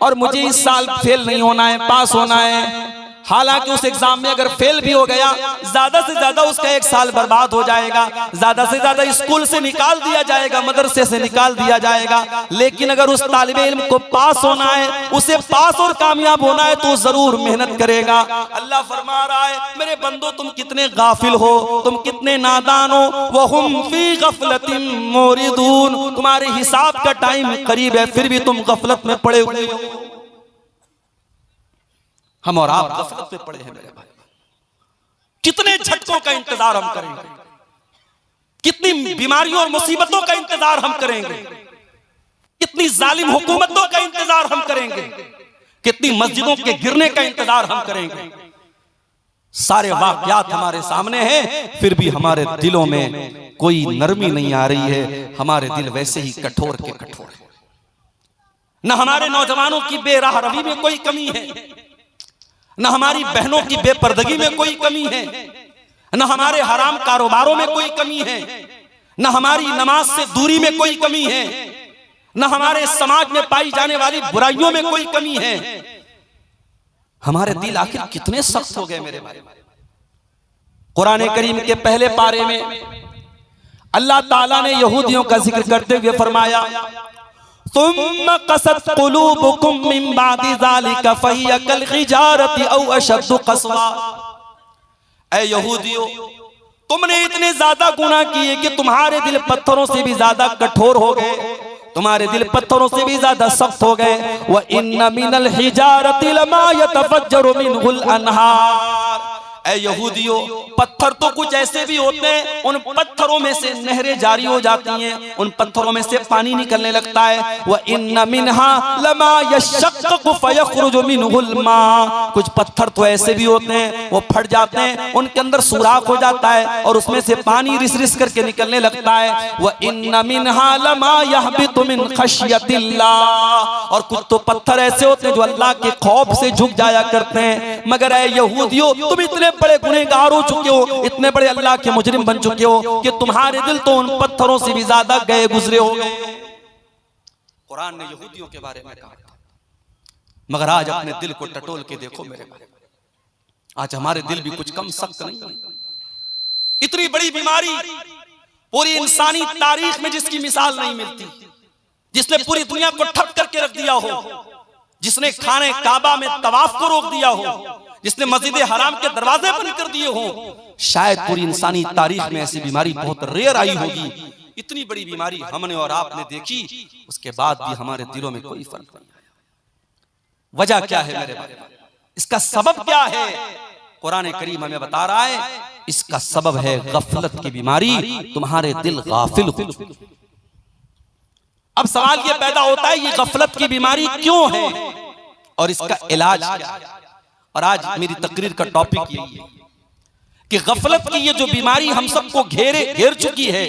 S1: और मुझे इस साल फेल नहीं होना है, पास होना है, हालांकि उस एग्जाम में अगर फेल भी हो गया, ज्यादा से ज्यादा उसका एक साल बर्बाद हो जाएगा, ज्यादा से ज्यादा स्कूल से निकाल दिया जाएगा, मदरसे से निकाल दिया जाएगा। लेकिन अगर उस तालिबे इल्म को पास होना है, उसे पास और कामयाब होना है, तो जरूर मेहनत करेगा। अल्लाह फरमा रहा है मेरे बंदो तुम कितने गाफिल हो, तुम कितने नादान हो। वहुम फी गफलतिन मुरिदून, तुम्हारे हिसाब का टाइम करीब है, फिर भी तुम गफलत में पड़े हुए हो। हम और आप गफलत में पड़े हैं मेरे भाई। कितने झटकों का इंतजार हम करेंगे, कितनी बीमारियों और मुसीबतों का इंतजार हम करेंगे, कितनी जालिम हुकूमतों का इंतजार हम करेंगे, कितनी मस्जिदों के गिरने का इंतजार हम करेंगे। सारे वाकयात हमारे सामने हैं, फिर भी हमारे दिलों में कोई नरमी नहीं आ रही है। हमारे दिल वैसे ही कठोर के कठोर है। न हमारे नौजवानों की बेराह रवी में कोई कमी है, न हमारी बहनों की बेपर्दगी में कोई कमी है, न हमारे हराम कारोबारों में कोई कमी है, न हमारी नमाज से दूरी में कोई कमी है, न हमारे समाज में पाई जाने वाली बुराइयों में कोई कमी है। हमारे दिल आखिर कितने सख्त हो गए मेरे भाई। कुरान करीम के पहले पारे में अल्लाह ताला ने यहूदियों का जिक्र करते हुए फरमाया तुम कसत कुलूबुकुम मिन बादि ज़ालिका फहिय कल हिजारति औ अशद्दु क़स्वा। ऐ यहूदियों, तुमने इतने ज्यादा गुनाह किए कि तुम्हारे दिल पत्थरों से भी ज्यादा कठोर हो गए, तुम्हारे दिल पत्थरों से भी ज्यादा सख्त हो गए। व इन्न मिनल हिजारति लमा यतफज्जरु मिनहुल अनहार। ऐ यहूदियों, पत्थर तो कुछ ऐसे भी होते हैं, उन पत्थरों में से नहरें जारी हो जाती हैं, उन पत्थरों में से पानी निकलने लगता है। व इन्न मिनहा लमा यशक्कु फयखरुजु मिनहुल मा। कुछ पत्थर तो ऐसे भी होते हैं, वो फट जाते हैं, उनके अंदर सुराख हो जाता है और उसमें से पानी रिस रिस करके निकलने लगता है। व इन्न मिनहा लमा यहबितु मिन खश्यतिल्लाह। और कुछ तो पत्थर ऐसे होते हैं जो अल्लाह के खौफ से झुक जाया करते हैं। मगर ऐ यहूदियों, तुम इतने बड़े गुनहगार हो चुके हो, इतने बड़े अल्लाह के मुजरिम बन चुके हो कि तुम्हारे दिल तो उन पत्थरों से भी ज्यादा गए गुजरे हो गए। कुरान ने यहूदियों के बारे में कहा, मगर आज अपने दिल को टटोल के देखो मेरे भाई, आज हमारे दिल भी कुछ कम सख्त नहीं है। इतनी बड़ी बीमारी पूरी इंसानी तारीख में जिसकी मिसाल नहीं मिलती, जिसने पूरी दुनिया को ठप करके रख दिया हो, जिसने खाने काबा में तवाफ को रोक दिया हो, जिसने मस्जिद हराम के दरवाजे बंद कर दिए हो, शायद पूरी इंसानी तारीख में ऐसी बीमारी बहुत रेयर आई होगी। इतनी बड़ी बीमारी हमने और आपने देखी, उसके बाद भी हमारे दिलों में कोई फर्क नहीं आया। वजह क्या है मेरे भाई, इसका सबब क्या है? कुरान करीम हमें बता रहा है इसका सबब है गफलत की बीमारी। तुम्हारे दिल गाफिल हो चुके। अब सवाल ये पैदा होता है ये गफलत की बीमारी क्यों है और इसका इलाज क्या है? और आज मेरी तकरीर का टॉपिक यही है कि गफलत की ये जो बीमारी हम सबको घेर चुकी है।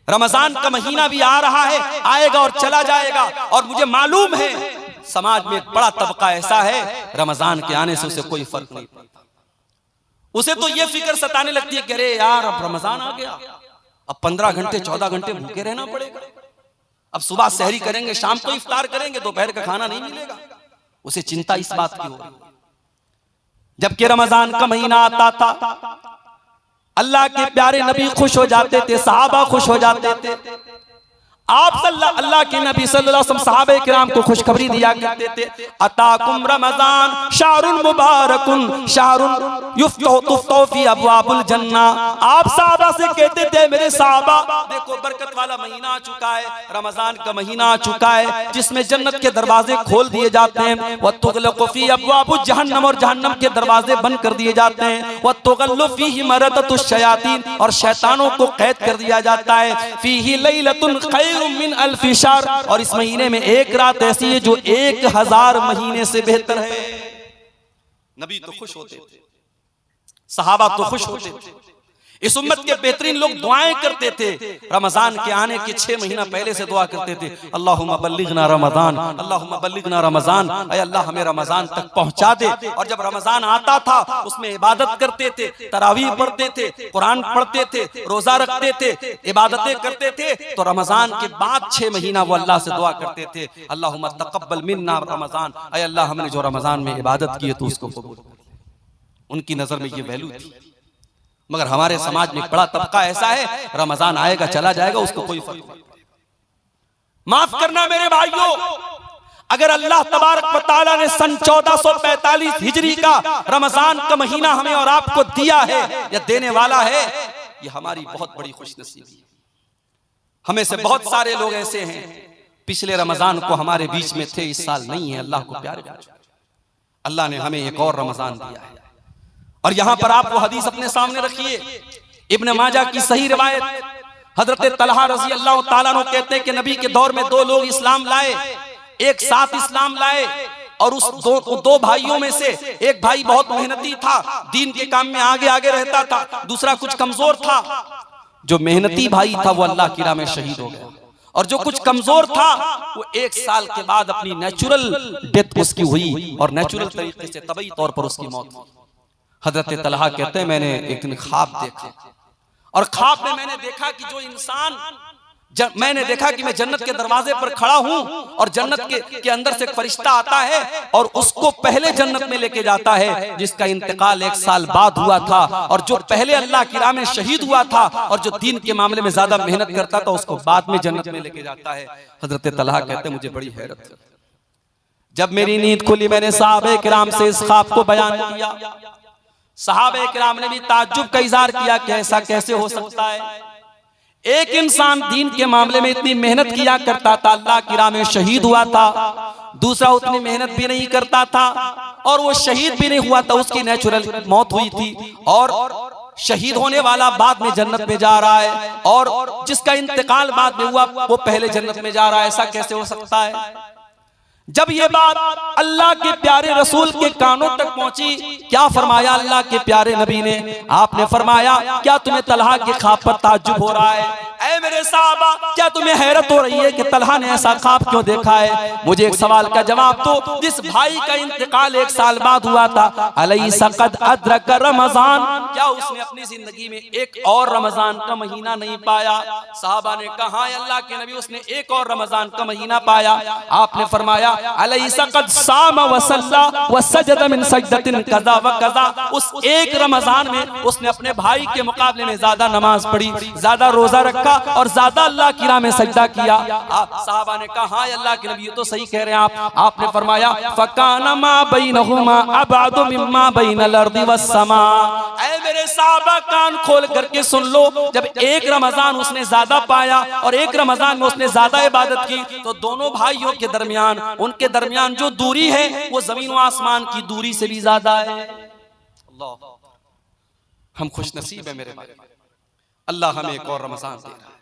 S1: रमजान का महीना भी आ रहा है, आएगा और चला जाएगा, और मुझे मालूम है समाज में एक बड़ा तबका ऐसा है रमजान के आने से उसे कोई फर्क नहीं पड़ता। उसे तो ये फिक्र सताने लगती है कि अरे यार अब रमजान आ गया, अब 15 घंटे 14 घंटे भूखे रहना पड़ेगा, अब सुबह सहरी करेंगे, शाम को इफ्तार करेंगे, दोपहर का खाना नहीं मिलेगा। उसे चिंता इस बात की हो रही। जबकि रमजान का महीना आता था, अल्लाह के प्यारे नबी खुश हो जाते थे, सहाबा खुश हो जाते थे। आप अल्लाह के नबी सल्लल्लाहु अलैहि वसल्लम सहाबे किराम को खुशखबरी दिया करते थे, अताकुम रमजान शाहरुन मुबारकुन शाहरुन युफ्तहु फी अबवाबुल जन्ना। आप साहबा से कहते थे मेरे साहबा देखो बरकत वाला महीना आ चुका है, रमजान का महीना आ चुका है जिसमें जन्नत के दरवाजे खोल दिए जाते हैं, व तुगलक़ु फी अबवाबुज जहन्नम और जहन्नम के दरवाजे बंद कर दिए जाते हैं, व तुगल्लु फीहि मरदतुश शयातीन और शैतानों को कैद कर दिया जाता है, फीहि लैलतुन खैरुम मिन अल्फि शहर और इस महीने में एक रात ऐसी है जो 1000 महीने से बेहतर है। नबी तो खुश होते थे, सहाबा तो खुश होते थे, इस उम्मत के बेहतरीन लोग दुआएं करते थे, रमजान के आने के 6 महीना पहले से दुआ करते थे, अल्लाहुम्मा बल्लिगना रमजान, अल्लाहुम्मा बल्लिगना रमजान, ऐ अल्लाह हमें रमजान तक पहुंचा दे। और जब रमजान आता था उसमें इबादत करते थे, तरावीह पढ़ते थे, कुरान पढ़ते थे, रोजा रखते थे, इबादतें करते थे, तो रमजान के बाद 6 महीना वो अल्लाह से दुआ करते थे, अल्लाहुम्मा तक़ब्बल मिन्ना रमजान, ऐ अल्लाह हमने जो रमजान में इबादत की है तो उसको कबूल कर। उनकी नजर में ये वैल्यू थी। मगर हमारे समाज में बड़ा तबका ऐसा है, रमजान आएगा चला जाएगा, उसको कोई फर्क नहीं। माफ करना मेरे भाइयों, अगर अल्लाह तबारक व तआला ने सन 1445 हिजरी का रमजान का महीना हमें और आपको दिया है या देने वाला है, ये हमारी बहुत बड़ी खुशनसीबी है। हमें से बहुत सारे लोग ऐसे हैं पिछले रमजान को हमारे बीच में थे, इस साल नहीं है। अल्लाह को प्यारे, अल्लाह ने हमें एक और रमजान दिया है। और यहां पर आप वो हदीस अपने सामने रखिए, इब्न माजा की सही रिवायत, हजरत तलहा रजी अल्लाह ताला अन्हु कहते हैं कि नबी के दौर में 2 लोग इस्लाम लाए, एक साथ इस्लाम लाए, और उस दो भाइयों में से एक भाई बहुत मेहनती था, दीन के काम में आगे आगे रहता था, दूसरा कुछ कमजोर था। जो मेहनती भाई था वो अल्लाह की राह में शहीद हो गया, और जो कुछ कमजोर था वो 1 साल के बाद अपनी नेचुरल डेथ उसकी हुई, और नेचुरल तरीके से तबई तौर पर उसकी मौत हुई। हजरत तलहा कहते हैं मैंने एक दिन ख्वाब देखा, और ख्वाब में मैंने देखा कि जो इंसान मैंने देखा कि मैं जन्नत के दरवाजे पर खड़ा हूं, और जन्नत के अंदर से एक फरिश्ता आता है और उसको पहले जन्नत में लेके जाता है जिसका इंतकाल 1 साल बाद हुआ था, और जो पहले अल्लाह की राह में शहीद हुआ था और जो दीन के मामले में ज्यादा मेहनत करता था उसको बाद में जन्नत में लेके जाता है। हजरत तलहा कहते हैं मुझे बड़ी हैरत हुई, जब मेरी नींद खुली मैंने सहाबे किराम से इस ख्वाब को बयान किया। सहाबे किराम ने भी ताज्जुब का इजहार किया कि ऐसा कैसे हो सकता है, एक इंसान दीन के मामले में इतनी मेहनत किया करता था, अल्लाह की राह में शहीद हुआ था, दूसरा उतनी मेहनत भी नहीं करता था और वो शहीद भी नहीं हुआ था, उसकी नेचुरल मौत हुई थी, और शहीद होने वाला बाद में जन्नत में जा रहा है, और जिसका इंतकाल बाद में हुआ वो पहले जन्नत में जा रहा है, ऐसा कैसे हो सकता है। जब ये बात अल्लाह के प्यारे रसूल के कानों तक पहुंची, क्या फरमाया अल्लाह के प्यारे नबी ने, आपने फरमाया क्या तुम्हें तलहा के ख्वाब पर ताज्जुब हो रहा है? ऐ मेरे साहबा, क्या तुम्हें हैरत हो रही है कि तलहा ने ऐसा ख्वाब क्यों देखा है? मुझे एक सवाल का जवाब दो, जिस भाई का इंतकाल 1 साल बाद हुआ था, अलैसा क़द अदरक रमजान, क्या उसने अपनी जिंदगी में एक और रमजान का महीना नहीं पाया? साहबा ने कहा अल्लाह के नबी उसने एक और रमजान का महीना पाया। आपने फरमाया अलैसा क़द साम व सल्ला व सजद मिन सजदतिन कज़ा व कज़ा, उस एक रमजान में उसने अपने भाई के मुकाबले में ज्यादा नमाज पढ़ी, ज्यादा रोजा रखा और ज्यादा अल्लाह की राह में सजदा किया। आप साहबा ने कहा अल्लाह के नबी ये तो सही कह रहे हैं आप। आपने फरमाया फकाना मा बैनहुमा अबअदु मिम्मा बैनल अर्दि वस समा। ऐ मेरे साहबा कान खोल करके सुन लो, जब एक रमजान उसने ज्यादा पाया और एक रमजान में उसने ज्यादा इबादत की, तो दोनों भाइयों के दरमियान उनके दरमियान जो दूरी है वो जमीन व आसमान की दूरी से भी ज्यादा है। अल्लाह, हम खुश नसीब है मेरे भाई, अल्लाह हमें एक और रमजान दे रहा है।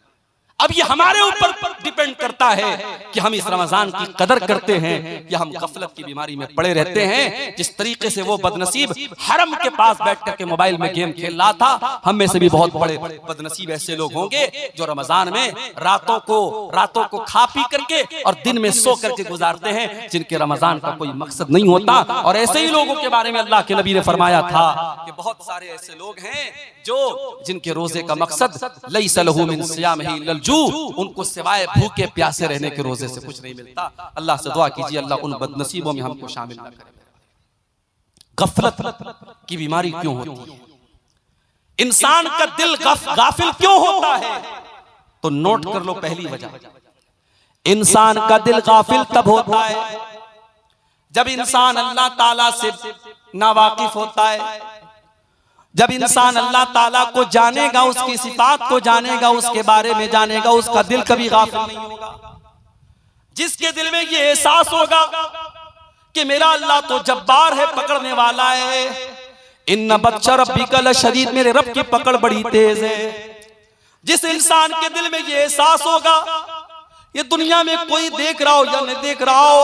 S1: अब ये हमारे ऊपर डिपेंड करता है कि हम इस रमजान की कदर करते हैं या हम गफलत की बीमारी में पड़े रहते हैं। जिस तरीके से वो बदनसीब हरम के पास बैठ करके मोबाइल में गेम खेल रहा था, हम में से भी बहुत बड़े बदनसीब ऐसे लोग होंगे जो रमजान में रातों को खा पी करके और दिन में सो करके गुजारते हैं, जिनके रमजान का कोई मकसद नहीं होता। और ऐसे ही लोगों के बारे में अल्लाह के नबी ने फरमाया था कि बहुत सारे ऐसे लोग हैं जो जिनके रोजे का मकसद लैसा लहू मिन सियामिही इल्लल जू, उनको सिवाय भूखे प्यासे रहने के रोजे से कुछ नहीं मिलता। अल्लाह से दुआ कीजिए अल्लाह उन बदनसीबों में हमको शामिल ना करे। गफलत की बीमारी क्यों होती है? इंसान का दिल गाफिल क्यों होता है? तो नोट कर लो पहली वजह, इंसान का दिल गाफिल तब होता है जब इंसान अल्लाह ताला से नावाकिफ होता है, जब इंसान अल्लाह ताला को जानेगा, उसकी सिफात को जानेगा, उसके बारे में जानेगा, उसका दिल कभी गाफिल नहीं होगा। जिसके दिल में ये एहसास होगा कि मेरा अल्लाह तो जब्बार है, पकड़ने वाला है, इन्ना बच्चा रब्बिका लशदीद, मेरे रब की पकड़ बड़ी तेज है। जिस इंसान के दिल में ये एहसास होगा ये दुनिया में कोई देख रहा हो या नहीं देख रहा हो,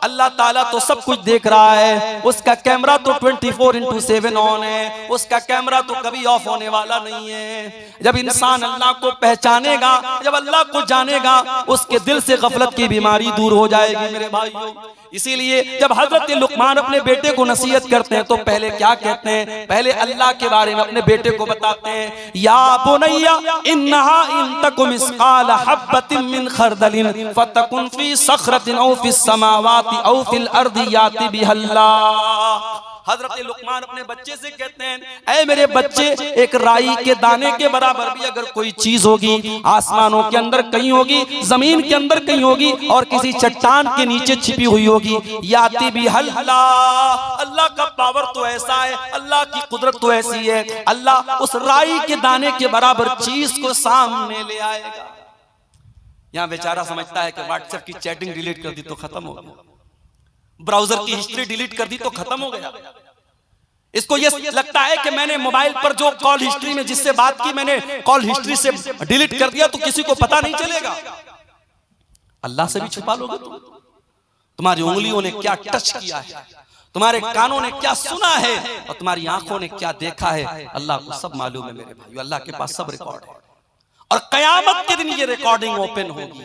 S1: अल्लाह ताला तो सब कुछ देख रहा है, उसका कैमरा तो 24/7 ऑन है, उसका कैमरा तो कभी ऑफ होने वाला नहीं है। जब इंसान अल्लाह को पहचानेगा, जब अल्लाह को जानेगा, उसके दिल से गफलत की बीमारी दूर हो जाएगी मेरे भाइयों। इसीलिए जब हजरत लुकमान अपने बेटे को नसीहत करते हैं तो पहले क्या कहते हैं? पहले अल्लाह के बारे में अपने बेटे को बताते हैं, या बुनैया इन्नहा इन तकुम मिस्काल हब्बतिन मिन खरदलिन फतकुन फी सखरतिन औ फिस समावाति औ फिल अर्दि याति बिहल्लाह। हजरत लुकमान अपने बच्चे से कहते हैं, ऐ मेरे बच्चे, एक राई के दाने के बराबर भी अगर कोई चीज होगी, आसमानों के अंदर कहीं होगी, जमीन के अंदर कहीं होगी, और किसी चट्टान के नीचे छिपी हुई होगी, याति भी अल्लाह, अल्लाह का पावर तो ऐसा है, अल्लाह की कुदरत तो ऐसी है, अल्लाह उस राई के दाने के बराबर चीज को सामने ले आएगा। यहाँ बेचारा समझता है कि व्हाट्सएप की चैटिंग डिलीट कर दी तो खत्म हो गया, ब्राउजर की हिस्ट्री डिलीट कर दी तो खत्म हो गया। इसको ये लगता है कि मैंने मोबाइल पर जो कॉल हिस्ट्री में जिससे बात की, मैंने कॉल हिस्ट्री से डिलीट कर दिया तो किसी को पता नहीं चलेगा। अल्लाह से भी छुपा लोगे तुम? तुम्हारी उंगलियों ने क्या टच किया है, तुम्हारे कानों ने क्या सुना है, और तुम्हारी आंखों ने क्या देखा है, अल्लाह को सब मालूम है मेरे भाई। अल्लाह के पास सब रिकॉर्ड है, और कयामत के दिन ये रिकॉर्डिंग ओपन होगी।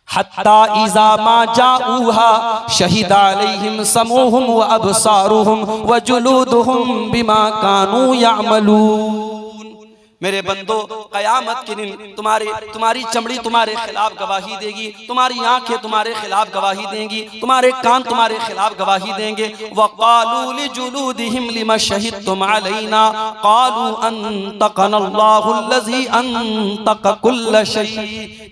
S1: हत्ता इज़ा मा जाऊहा शहीदा अलैहिम समूहुम व अबसारुहुम व जुलूदुहुम बिमा कानू यामलून। मेरे बंदो, कयामत के दिन तुम्हारी चमड़ी तुम्हारे खिलाफ गवाही देगी, तुम्हारी आंखें तुम्हारे खिलाफ गवाही देंगी, तुम्हारे कान तुम्हारे खिलाफ गवाही देंगे। वक़ालू लिजुलूदिहिम लिमा शहिदतुम अलैना क़ालू अंतक़नल्लाहुल्लज़ी अंतक़ कुल्ल शै।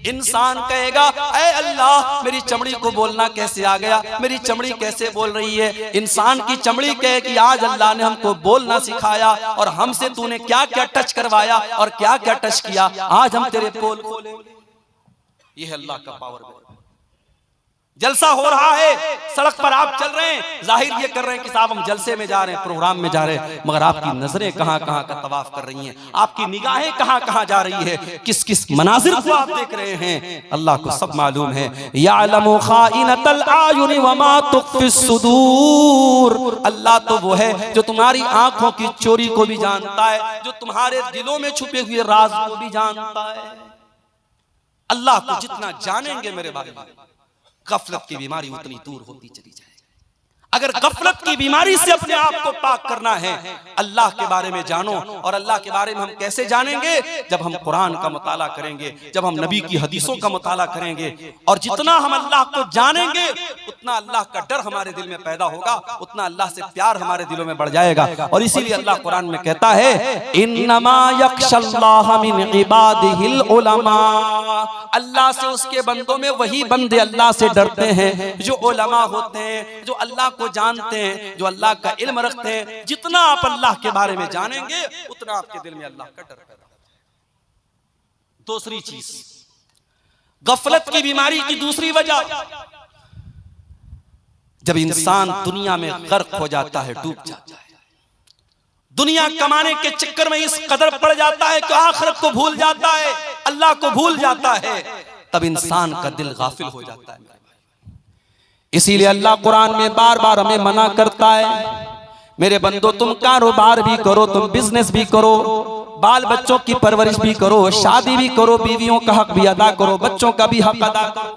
S1: इंसान कहेगा, ऐ अल्लाह, मेरी चमड़ी को बोलना कैसे आ गया, मेरी चमड़ी कैसे बोल रही है? इंसान की चमड़ी कहे कि आज अल्लाह ने हमको बोलना सिखाया, और हमसे तूने क्या क्या टच करवाया और क्या क्या टच किया, आज हम तेरे पोल खोले। ये है अल्लाह का पावर। जलसा हो रहा है, सड़क पर आप चल रहे हैं, जाहिर ये कर रहे हैं कि साहब हम जलसे में जा रहे हैं, प्रोग्राम में जा रहे हैं, मगर आपकी नजरें कहां कहां का तवाफ कर रही हैं, आपकी निगाहें कहां कहां जा रही है, किस किस मनाजिर को आप देख रहे हैं, अल्लाह को सब मालूम है। यालमु खाइनतल आयुनि वमा तुख्फिस सुदूर। अल्लाह तो वो है जो तुम्हारी आंखों की चोरी को भी जानता है, जो तुम्हारे दिलों में छुपे हुए राज को भी जानता है। अल्लाह को जितना जानेंगे मेरे भाई, गफलत की बीमारी उतनी दूर होती चली जाएगी। अगर गफलत की बीमारी से अपने आप को पाक करना है, अल्लाह के बारे में जानो। और अल्लाह के बारे में हम कैसे जानेंगे? जब हम कुरान का मुताला करेंगे, जब हम नबी की हदीसों का मुताला करेंगे। और जितना हम अल्लाह को जानेंगे, उतना अल्लाह का डर हमारे दिल में पैदा होगा, उतना अल्लाह से प्यार हमारे दिलों में बढ़ जाएगा। और इसीलिए अल्लाह कुरान में कहता है, इन्नमा यख्शल्लाह मिन इबादिहिल उलमा। अल्लाह से उसके बंदों में वही बंदे अल्लाह से डरते हैं जो उलमा होते हैं, जो अल्लाह को जानते हैं, जो अल्लाह का इल्म रखते हैं। जितना आप अल्लाह के बारे में जानेंगे, उतना आपके दिल में अल्लाह का डर पैदा होगा। दूसरी चीज, गफलत की बीमारी की दूसरी वजह, जब इंसान दुनिया में गर्क हो जाता है, डूब जाता है, दुनिया कमाने के चक्कर में इस कदर पड़ जाता है कि आखिरत को भूल जाता है, अल्लाह को भूल जाता है, तब इंसान का दिल गाफिल हो जाता है। इसीलिए अल्लाह कुरान में बार बार हमें मना करता है, मेरे बंदो, तुम कारोबार भी करो, तुम बिजनेस भी करो, बाल बच्चों की परवरिश भी करो, शादी भी करो, बीवियों का हक भी अदा करो, बच्चों का भी हक अदा करो,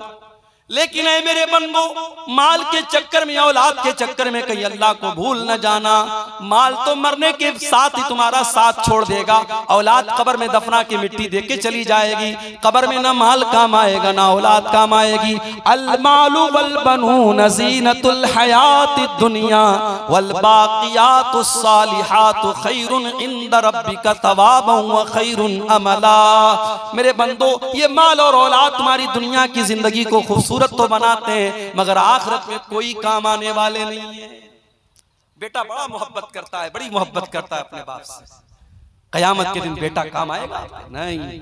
S1: लेकिन ऐ मेरे बंदो, माल के चक्कर में, औलाद के चक्कर में कहीं अल्लाह को भूल न जाना। माल तो मरने के साथ ही तुम्हारा साथ छोड़ देगा। औलाद कब्र में दफना के मिट्टी दे के चली जाएगी। कब्र में ना माल काम आएगा ना औलाद काम आएगी। अल मालु वल बनून ज़ीनतुल हयातिद दुनिया वल बाक़ियातुस सालिहातु खैरुन इंद रब्बिका तवाबन व खैरुन अमला। मेरे बंदो, ये माल और औलाद तुम्हारी दुनिया की जिंदगी को खूबसूरत तो बनाते हैं, मगर आखिरत में कोई काम आने वाले नहीं है। बेटा बड़ा मोहब्बत करता है, बड़ी मोहब्बत करता है अपने बाप से। कयामत के दिन बेटा काम आएगा? नहीं।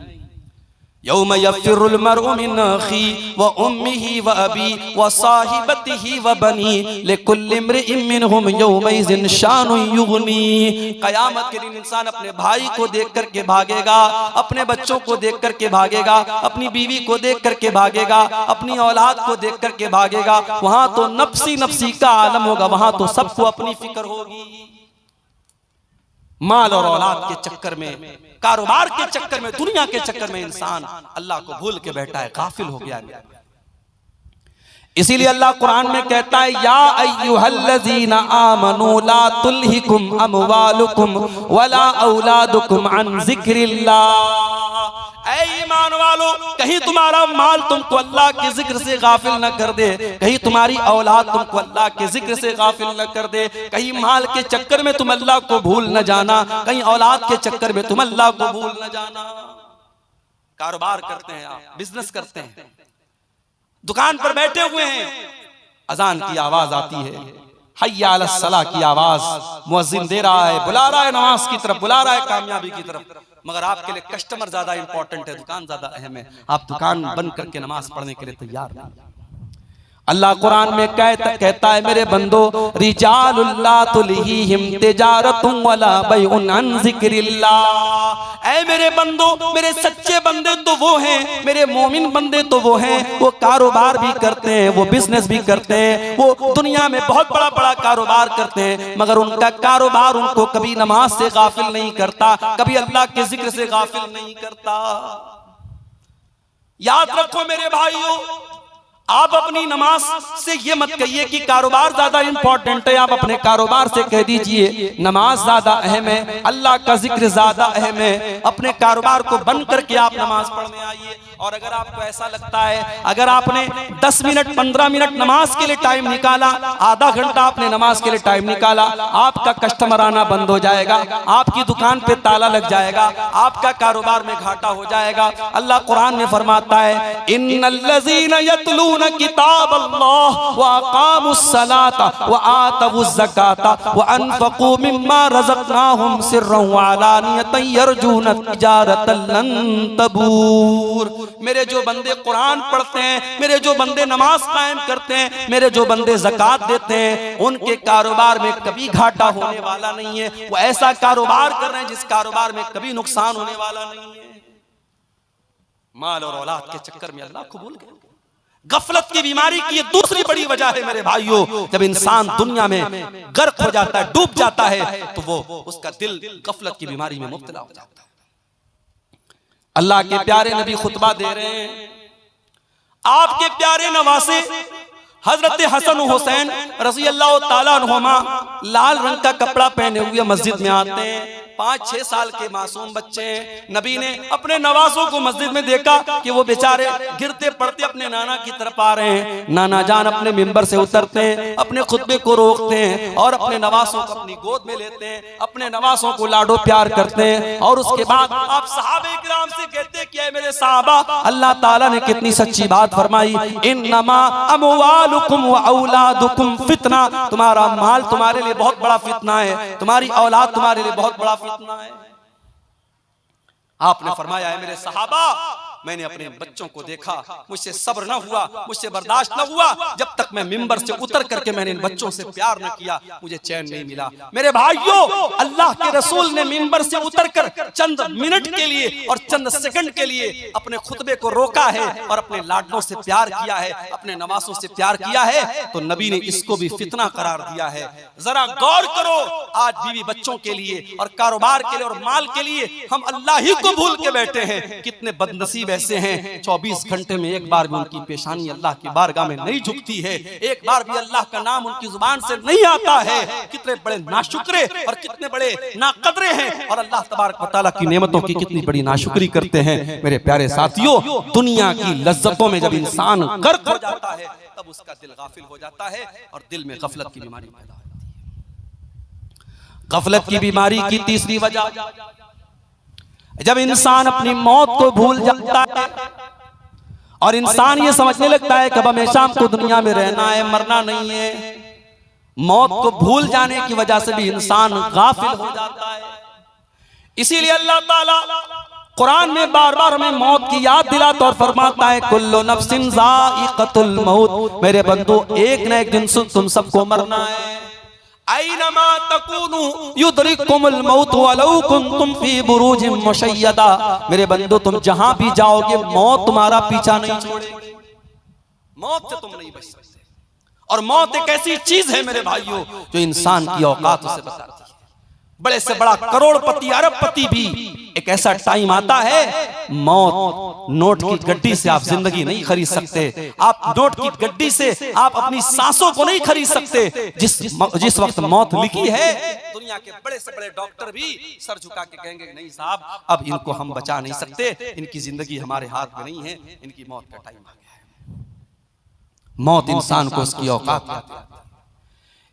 S1: यौम यफ़िरुल मरउ मिन अख़ी व उम्मिही व अबी व साहिबतिही व बनी लिकुल्लि इम्रिइन मिनहुम यौमइज़िन शानुन युग़नी। कयामत के दिन इंसान अपने भाई को देख करके भागेगा, अपने बच्चों को देख करके भागेगा, अपनी बीवी को देख करके भागेगा, अपनी औलाद को देख करके भागेगा। वहां तो नफ्सी नफ्सी का आलम होगा, वहां तो सबको अपनी फिक्र होगी। माल और औलाद के चक्कर में, कारोबार के चक्कर में, दुनिया के चक्कर में इंसान अल्लाह को भूल के बैठा है, गाफिल हो गया है। इसीलिए अल्लाह कुरान में कहता है, या अय्युहल्लज़ीना आमनू ला तुल्हिकुम अमवालुकुम वला औलादुकुम अन ज़िक्रिल्लाह। ऐ ईमान वालो, कहीं तुम्हारा माल तुमको अल्लाह के जिक्र से गाफिल न कर दे, कहीं तुम्हारी औलाद तुमको अल्लाह के जिक्र से गाफिल न कर दे। कहीं माल के चक्कर में तुम अल्लाह को भूल न जाना, कहीं औलाद के चक्कर में तुम अल्लाह को भूल न जाना। कारोबार करते हैं आप, बिजनेस करते हैं, दुकान पर बैठे हुए हैं, अजान की आवाज आती है, हय्या अलस सलाह की आवाज, मुअज्जिन दे रहा है, बुला रहा है नमाज की तरफ, बुला रहा है कामयाबी की तरफ, मगर आपके लिए कस्टमर ज्यादा इंपॉर्टेंट है, दुकान ज्यादा अहम है। आप दुकान बंद करके नमाज पढ़ने के लिए तैयार नहीं। अल्लाह कुरान में कहता है, मेरे बंदो, रिजालुल ला तुल्हीहिम तिजारतुन वला बैउन अन ज़िक्रिल्लाह। ऐ मेरे बंदो, मेरे सच्चे बंदे तो वो हैं, मेरे मोमिन बंदे तो वो हैं, वो कारोबार भी करते हैं, वो बिजनेस भी करते हैं, वो दुनिया में बहुत बड़ा बड़ा कारोबार करते हैं, मगर उनका कारोबार उनको कभी नमाज से गाफिल नहीं करता, कभी अल्लाह के जिक्र से गाफिल नहीं करता। याद रखो मेरे भाइयों, आप अपनी नमाज से ये मत कहिए कि कारोबार ज्यादा इंपॉर्टेंट है। आप अपने कारोबार से कह दीजिए नमाज ज्यादा अहम है, अल्लाह का जिक्र ज्यादा अहम है। अपने कारोबार को बंद करके आप नमाज पढ़ने आइए। और अगर आपको ऐसा लगता है, अगर आपने 10 मिनट 15 मिनट नमाज के लिए टाइम निकाला, आधा घंटा आपने नमाज के लिए टाइम निकाला, आपका कस्टमर आना बंद हो जाएगा, आपकी दुकान पे ताला लग जाएगा, आपका कारोबार में घाटा हो जाएगा। अल्लाह कुरान में फरमाता है, इन्नल्लज़ीना यतलूना किताबल्लाह व अक़ामुस्सलाता व आतवुज़ ज़काता व अनफ़क़ू मिम्मा रज़क़नाहुम सिर्रन व अलानियतन यरजूना तिजारतन लन तबूर। मेरे जो बंदे कुरान पढ़ते हैं, मेरे जो बंदे नमाज कायम करते हैं, मेरे जो बंदे ज़कात देते हैं, उनके कारोबार में कभी घाटा होने वाला नहीं है। वो ऐसा कारोबार कर रहे हैं जिस कारोबार में कभी नुकसान होने वाला नहीं है। माल और औलाद के चक्कर में अल्लाह को भूल गए। गफलत की बीमारी की ये दूसरी बड़ी वजह है मेरे भाइयों। जब इंसान दुनिया में गर्क हो जाता है, डूब जाता है, तो वो उसका दिल गफलत की बीमारी में मुब्तला हो जाता है। अल्लाह के प्यारे नबी खुतबा दे रहे हैं, आपके प्यारे नवासे हजरत हसन हुसैन रज़ी अल्लाह ताला अन्हुमा लाल रंग का कपड़ा पहने हुए मस्जिद में आते हैं। 5-6 साल के मासूम बच्चे हैं। नबी ने अपने नवासों को मस्जिद में देखा कि वो बेचारे गिरते पड़ते अपने नाना की तरफ आ रहे हैं। नाना जान अपने मिंबर से उतरते हैं, अपने खुतबे को रोकते हैं और अपने नवासों को अपनी गोद में लेते हैं, अपने नवासों को लाडो प्यार करते हैं। और उसके बाद आप सहाबे किराम से कहते हैं कि मेरे साहबा, अल्लाह ताला ने कितनी सच्ची बात फरमाई, इन्नमा अमवालुकुम व औलादुकुम फितना। तुम्हारा माल तुम्हारे लिए बहुत बड़ा फितना है, तुम्हारी औलाद तुम्हारे लिए बहुत बड़ा फितना है। आपने फरमाया है, मेरे सहाबा, मैंने अपने बच्चों को देखा, मुझसे सब्र न हुआ, मुझसे बर्दाश्त न हुआ, जब तक मैं मिंबर से उतर करके मैंने इन बच्चों से प्यार न किया, मुझे चैन नहीं मिला। मेरे भाइयों, अल्लाह के रसूल ने मिंबर से उतरकर चंद मिनट के लिए और चंद सेकंड के लिए अपने खुतबे को रोका है और अपने लाडलों से प्यार किया है, अपने नवासों से प्यार किया है, तो नबी ने इसको भी फितना करार दिया है। जरा गौर करो, आज बीवी बच्चों के लिए और कारोबार के लिए और माल के लिए हम अल्लाह ही को भूल के बैठे हैं। कितने बदनसीब ऐसे हैं 24 घंटे में एक बार भी उनकी पेशानी अल्लाह की बारगाह में नहीं झुकती है, एक बार भी अल्लाह का नाम उनकी जुबान से नहीं आता है। कितने बड़े नाशुक्रे और कितने बड़े नाकदरे हैं और अल्लाह तबारक व तआला की नेमतों की कितनी बड़ी नाशुक्री करते हैं। मेरे प्यारे साथियों, दुनिया की लज्जतों में जब इंसान गर्क हो जाता है तब उसका दिल गाफिल हो जाता है और दिल में गफलत की बीमारी पैदा होती है। गफलत की बीमारी की तीसरी वजह, जब इंसान अपनी मौत को भूल जाता है और इंसान ये समझने लगता है कि अब हमेशा हमको दुनिया में रहना है, मरना नहीं है। मौत को भूल जाने की वजह से भी इंसान गाफिल हो जाता है। इसीलिए अल्लाह ताला कुरान में बार बार हमें मौत की याद दिलाता और फरमाता है कुल्लु नफ्सिन ज़ाइक़तुल मौत, मेरे बंदो एक न एक दिन तुम सबको मरना है। ऐनमा तकूनु युदरिकुमुल मौत वलौ कुंतुम फी बुरूजिन मुशय्यदा, मेरे बंदो तुम जहां भी जाओगे मौत तुम्हारा पीछा नहीं छोड़ेगी, मौत से तुम नहीं बच सकते। और मौत एक ऐसी चीज है मेरे भाइयों जो इंसान की औकात उसे बताती है। बड़े से बड़ा करोड़पति अरबपति भी एक ऐसा टाइम आता है, मौत नोट की गड्डी से आप जिंदगी नहीं खरीद सकते, आप नोट की गड्डी से आप अपनी सांसों को नहीं खरीद सकते। जिस वक्त मौत लिखी है, दुनिया के बड़े से बड़े डॉक्टर भी सर झुका के कहेंगे नहीं साहब अब इनको हम बचा नहीं सकते, इनकी जिंदगी हमारे हाथ में नहीं है, इनकी मौत का टाइम आ गया है। मौत इंसान को उसकी औकात देती है।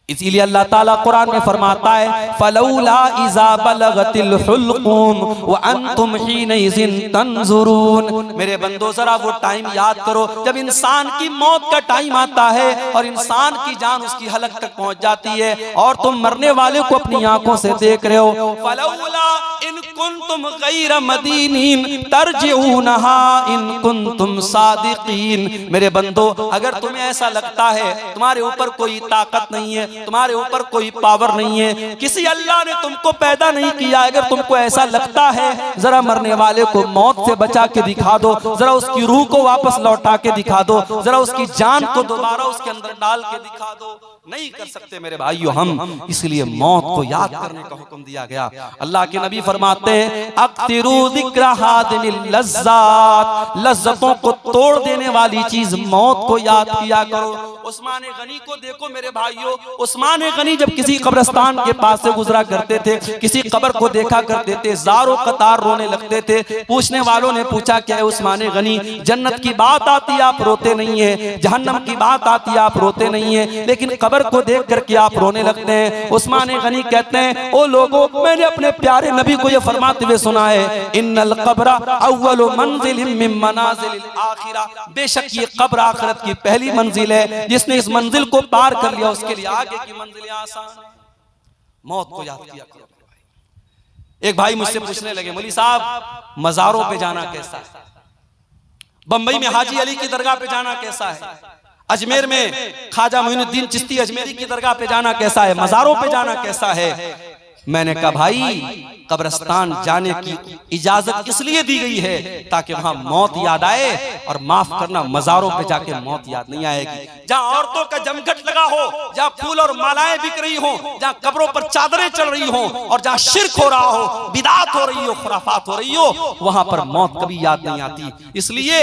S1: इसीलिए अल्लाह ताला कुरान में फरमाता है फलौला इज़ा बलगतिल हुल्क़ूम व अंतुम हीनइज़िन तंज़ुरून, मेरे बंदो जरा वो टाइम याद करो जब इंसान की मौत का टाइम आता है और इंसान की जान उसकी हलक तक पहुंच जाती है और तुम मरने वाले को अपनी आंखों से देख रहे हो। फलौला इन कुंतुम गैर मदीनीन तरजिऊनहा इन कुंतुम सादिकीन, मेरे बंदो अगर तुम्हें ऐसा लगता है तुम्हारे ऊपर कोई ताकत नहीं है, तुम्हारे ऊपर कोई पावर नहीं है, किसी अल्लाह ने तुमको पैदा नहीं किया, अगर तुमको ऐसा लगता है जरा मरने वाले को मौत से बचा के दिखा दो, जरा उसकी रूह को वापस लौटा के दिखा दो, जरा उसकी जान को दोबारा उसके अंदर डाल के दिखा दो। नहीं कर सकते मेरे भाइयों हम, इसलिए मौत को याद करने का हुक्म दिया गया। अल्लाह के नबी फरमाते हैं अक्तिरू ज़िक्र हादिमिल लज़्ज़ात, लज्जतों को तोड़ देने वाली चीज मौत को याद किया करो। उस्मान गनी को देखो मेरे भाइयों, उस्मान गनी जब किसी कब्रिस्तान के पास से गुजरा करते थे, किसी कब्र को देखा करते थे, ज़ारो कतार रोने लगते थे। पूछने वालों ने पूछा क्या है उस्मान गनी, जन्नत की बात आती है आप रोते नहीं है, जहन्नम की बात आती है आप रोते नहीं है, लेकिन कब्र को देख करके आप रोने लगते हैं। उस्मान गनी कहते हैं ओ लोगों, मैंने अपने प्यारे नबी को यह फरमाते हुए सुना है इन्नल क़ब्र अव्वलु मंज़िलिन मिन मनाज़िलिल आखिरा, बेशक ये कब्र आखिरत की पहली मंजिल है, जिसने इस मंजिल को पार कर लिया उसके लिए आगे की मंजिलें आसान। मौत को याद किया करो। एक भाई मुझसे पूछने लगे मौलवी साहब मज़ारों पे जाना कैसा है, बंबई में हाजी अली की दरगाह पे जाना कैसा है, अजमेर में ख्वाजा मोइनुद्दीन चिश्ती अजमेरी की दरगाह पे जाना कैसा है, मज़ारों पे जाना कैसा है। मैंने कहा भाई कब्रिस्तान जाने की इजाजत इसलिए दी गई है ताकि वहां मौत याद आए, और माफ करना मज़ारों पे जाके मौत याद नहीं आएगी। जहां औरतों का जमघट लगा हो, जहां फूल और मालाएं बिक रही हो, जहां कब्रों पर चादरें चल रही हो और जहां शिर्क हो रहा हो, बिदात हो रही हो, खुराफात हो रही हो, वहां पर मौत कभी याद नहीं आती। इसलिए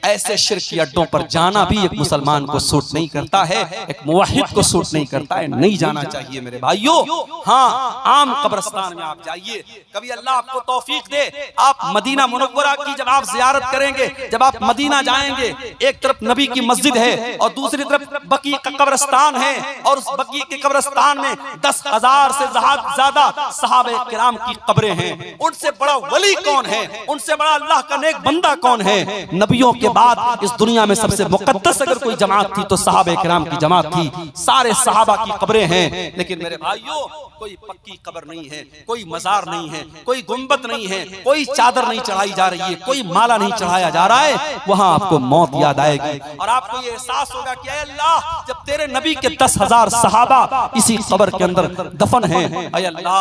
S1: ऐसे शिर्क के अड्डों पर जाना भी एक मुसलमान को सूट नहीं करता है, एक मुवहिद को सूट नहीं करता है, नहीं जाना चाहिए मेरे भाइयों। हाँ, आम कब्रिस्तान में आप जाइए, कभी अल्लाह आपको तौफीक दे, आप मदीना मुनव्वरा की जब आप जियारत करेंगे, जब आप मदीना जाएंगे, एक तरफ नबी की मस्जिद है और दूसरी तरफ बकी का कब्रिस्तान है, और उस बकी के कब्रिस्तान में 10,000 से ज्यादा सहाबे किराम की कब्रें हैं। उनसे बड़ा वली कौन है, उनसे बड़ा अल्लाह का नेक बंदा कौन है। नबियों के बाद इस दुनिया में सबसे मुकद्दस अगर कोई जमात थी तो सहाबे किराम की जमात थी, सारे सहाबा की कब्रें हैं। लेकिन मेरे भाइयों कोई पक्की कब्र नहीं है, कोई मजार नहीं है, कोई गुंबद नहीं है, कोई चादर नहीं चढ़ाई जा रही है, कोई माला नहीं चढ़ाया जा रहा है, वहां आपको मौत याद आएगी और आपको ये एहसास होगा कि अल्लाह, जब तेरे नबी के 10,000 सहाबा इसी कब्र के अंदर दफन हैं, अल्लाह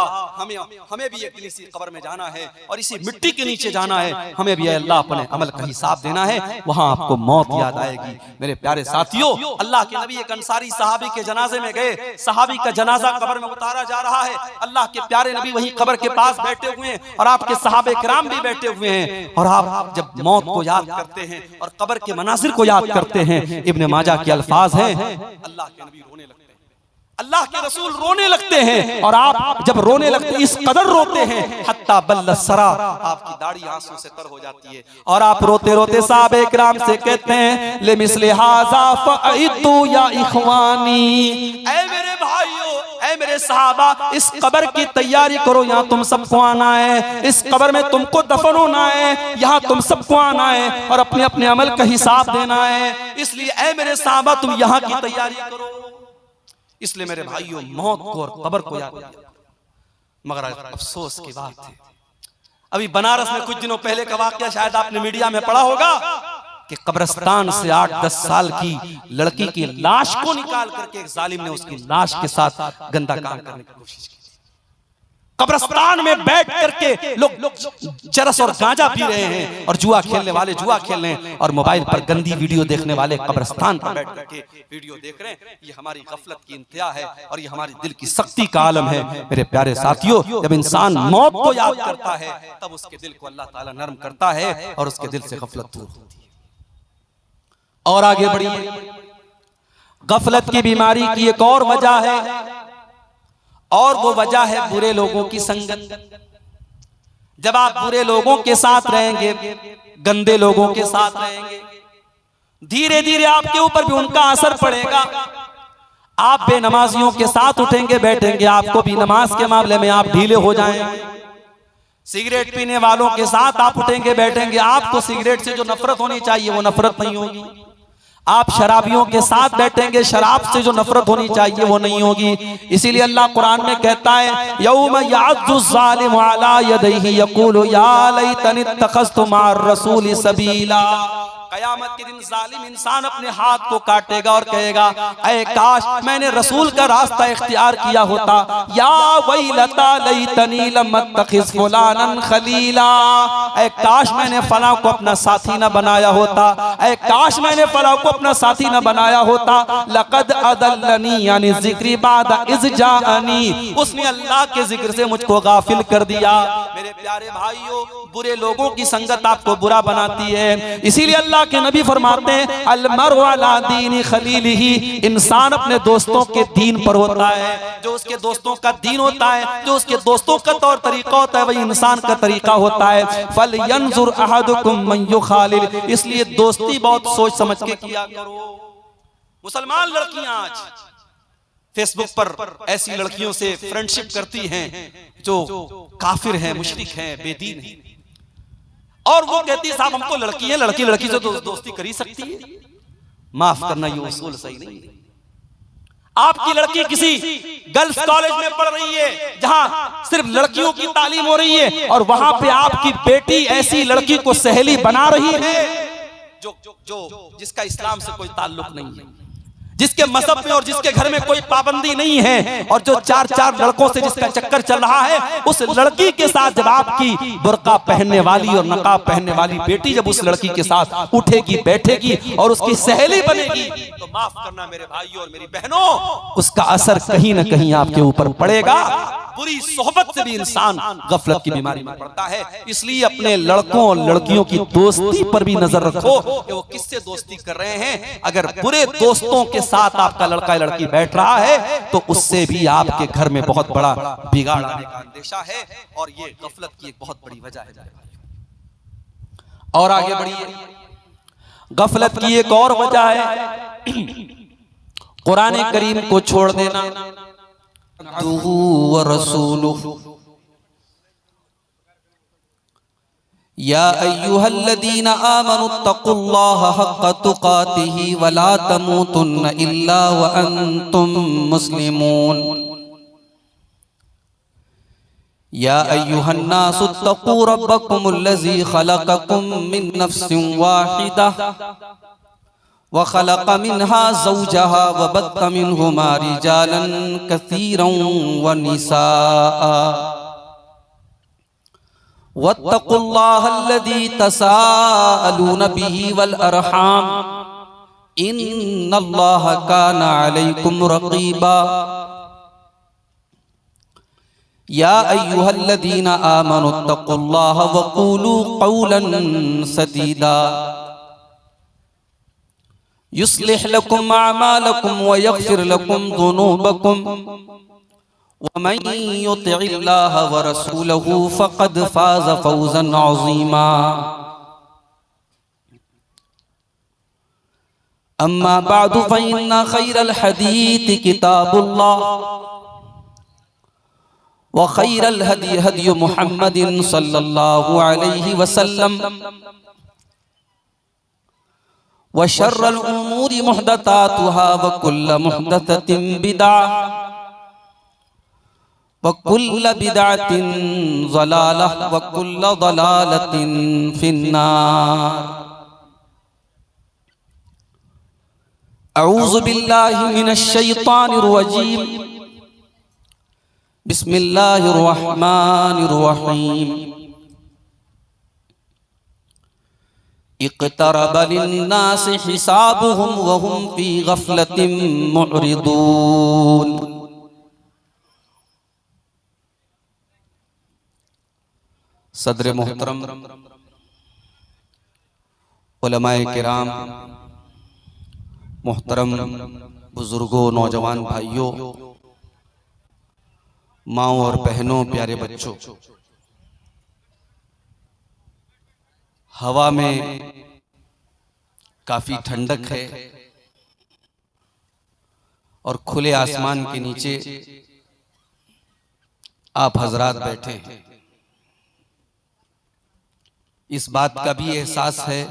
S1: हमें भी एक दिन इसी कब्र में जाना है और इसी मिट्टी के नीचे जाना है, हमें भी अल्लाह अपने अमल का हिसाब देना है, वहां आपको मौत याद आएगी। मेरे प्यारे साथियों, अल्लाह के नबी एक अंसारी सहाबी के जनाजे में गए, सहाबी का जनाजा कब्र में उतारा जा रहा है, अल्लाह के प्यारे नबी वहीं कब्र के पास बैठे हुए हैं और आपके सहाबे किराम भी बैठे हुए हैं और आप जब मौत को याद करते हैं और कब्र के मनाजिर को याद करते हैं, इब्ने माजा के अल्फाज हैं, अल्लाह के नबी रोने लगते हैं, अल्लाह के रसूल रोने लगते हैं और आप जब रोने लगते हैं, इस कदर रोते हैं हत्ता बल्लसरा, आपकी दाढ़ी आंसू से तर हो जाती है और आप रोते रोते साहबे किराम से कहते हैं, ले मिसले हाजा फअइतु या इखवानी, ऐ मेरे भाइयों, ऐ मेरे सहाबा, इस कब्र की तैयारी करो, यहाँ तुम सबको आना है, इस कब्र में तुमको दफन होना है, यहाँ तुम सबको आना है और अपने अपने अमल का हिसाब देना है, इसलिए ऐ मेरे सहाबा तुम यहाँ की तैयारी करो। इसलिए मेरे भाइयों, मौत को और कब्र को याद किया, मगर अफसोस की बात है, अभी बनारस में कुछ दिनों पहले का वाकया शायद आपने मीडिया में पढ़ा होगा कि कब्रिस्तान से 8-10 साल की लड़की की लाश को निकाल करके एक जालिम ने उसकी लाश के साथ गंदा काम करने की कोशिश की। कब्रिस्तान में बैठ करके लोग चरस और गांजा पी रहे हैं और जुआ खेलने वाले जुआ खेल रहे हैं और मोबाइल पर गंदी वीडियो देखने वाले कब्रिस्तान पर बैठ करके वीडियो देख रहे हैं। ये हमारी गफलत की इंतहा है और ये हमारी दिल की सख्ती का आलम है। मेरे प्यारे साथियों, जब इंसान मौत को याद करता है तब उसके दिल को अल्लाह ताला नरम करता है और उसके दिल से गफलत दूर होती है। और आगे बढ़िए, गफलत की बीमारी की एक और वजह है और वो वजह है बुरे लोगों की संगत। जब आप बुरे लोगों के साथ रहेंगे, गंदे लोगों के साथ रहेंगे, धीरे धीरे आपके ऊपर भी उनका असर पड़ेगा। आप बेनमाजियों के साथ उठेंगे बैठेंगे, आपको भी नमाज के मामले में आप ढीले हो जाएंगे। सिगरेट पीने वालों के साथ आप उठेंगे बैठेंगे, आपको सिगरेट से जो नफरत होनी चाहिए वो नफरत नहीं होगी। आप शराबियों के साथ बैठेंगे, शराब से जो नफरत होनी चाहिए वो नहीं होगी। इसीलिए अल्लाह कुरान में कहता है, यौम यअज़्ज़ु ज़ालिमु अला यदैहि यक़ूलु या लैतनी इत्तख़ज़्तु मअर रसूलि सबीला। कयामत के दिन जालिम इंसान अपने हाथ को काटेगा और कहेगा, ऐ काश मैंने रसूल का रास्ता इख्तियार किया होता। या वैलता लैतनी लम अत्तखिज़ फुलानन खलीला, ऐ काश मैंने फलां को अपना साथी न बनाया होता, ऐ काश मैंने फलां को अपना साथी न बनाया होता। लक़द अदल्लनी यानी ज़िक्री बाद इज़ जाअनी, उसने अल्लाह के जिक्र से मुझको गाफिल कर दिया। मेरे प्यारे भाइयों, बुरे लोगों की संगत आपको बुरा बनाती है। इसीलिए अल्लाह के नबी फरमाते हैं, अलमरउ अला दीनी खलीलिही, इंसान अपने दोस्तों के दीन पर होता है। जो उसके दोस्तों का दीन होता है, जो उसके दोस्तों का तौर तरीका होता है, वही इंसान का तरीका होता है। फलयंजुर अहदुकुम मन युखालिल, इसलिए दोस्ती बहुत सोच समझ के किया करो। मुसलमान लड़कियां आज फेसबुक पर ऐसी लड़कियों से फ्रेंडशिप करती हैं जो काफिर हैं, मुशरिक हैं, बेदीन हैं, और वो कहती है साहब हम तो लड़की है, लड़की लड़की से तो दोस्ती कर ही सकती है। माफ करना, ये उसूल सही नहीं है। आपकी लड़की किसी गर्ल्स कॉलेज में पढ़ रही है जहां सिर्फ लड़कियों की तालीम हो रही है और वहां पे आपकी बेटी ऐसी लड़की को सहेली बना रही है जो जिसका इस्लाम से कोई ताल्लुक नहीं है, जिसके मजहब में और जिसके घर में कोई पाबंदी नहीं है, और जो 4 लड़कों से जिसका चक्कर चल रहा है, उस लड़की के साथ जब आपकी बुर्का पहनने वाली और नकाब पहनने वाली बेटी जब उस लड़की के साथ उठेगी बैठेगी और उसकी सहेली बनेगी, तो माफ करना मेरे भाइयों और मेरी बहनों, उसका असर कहीं ना कहीं आपके ऊपर पड़ेगा। बुरी सोहबत से भी इंसान गफलत की बीमारी में पड़ता है। इसलिए अपने लड़कों और लड़कियों की दोस्ती पर भी नजर रखो कि वो किससे दोस्ती कर रहे हैं। अगर बुरे दोस्तों के साथ आपका लड़का या लड़की बैठ रहा है तो उससे भी आपके घर में बहुत बड़ा बिगाड़ आने का अंदेशा है, और ये गफलत की एक बहुत बड़ी वजह है। और आगे बढ़िए, गफलत की एक और वजह है कुरान करीम को छोड़ देना। व रसूलुहु या अय्युहल्लज़ीना आमनुत्तक़ुल्लाहा हक़्क़ तुक़ातिही वला तमूतुन्न इल्ला व अंतुम मुस्लिमून। या अय्युहन्नासुत्तक़ू रब्बकुमुल्लज़ी खलक़कुम मिन नफ्सिन वाहिदा व खलक़ मिन्हा ज़ौजहा व बत्थ मिन्हुमा रिजालन कसीरन व निसाअ वत्तक़ुल्लाहल्लज़ी तसाअलून बिही वल अरहाम इन्नल्लाहा काना अलैकुम रक़ीबा या अय्युहल्लज़ीना आमनुत्तक़ुल्लाहा वक़ूलू क़ौलन सदीदा युस्लिह लकुम अअमालकुम व यग़फिर लकुम ज़ुनूबकुम व मन युतिइल्लाहा व रसूलहू फ़क़द फ़ाज़ फ़ौज़न अज़ीमा। अम्मा बअदु फ़इन्ना ख़ैरल हदीथि किताबुल्लाह व खैरल हदी हदी मुहम्मदिन सल्लल्लाहु अलैहि वसल्लम व शर्रल उमूरि मुहदसातुहा व कुल्ल मुहदसतिन बिदअह व कुल्ल बिदअतिन ज़लालह व कुल्ल ज़लालतिन फिन्नार। अऊज़ु बिल्लाहि मिनश शैतानिर रजीम। बिस्मिल्लाहिर रहमानिर रहीम। इक़्तरब लिन्नासि हिसाबुहुम व हुम फी गफ़लतिन मुअरिदून। सदर मोहतरम, उलमाए किराम, मोहतरम बुजुर्गों, नौजवान भाइयों, माओ और बहनों, प्यारे बच्चों, हवा में काफी ठंडक है और खुले आसमान के नीचे आप हजरात बैठे हैं। इस बात का भी एहसास है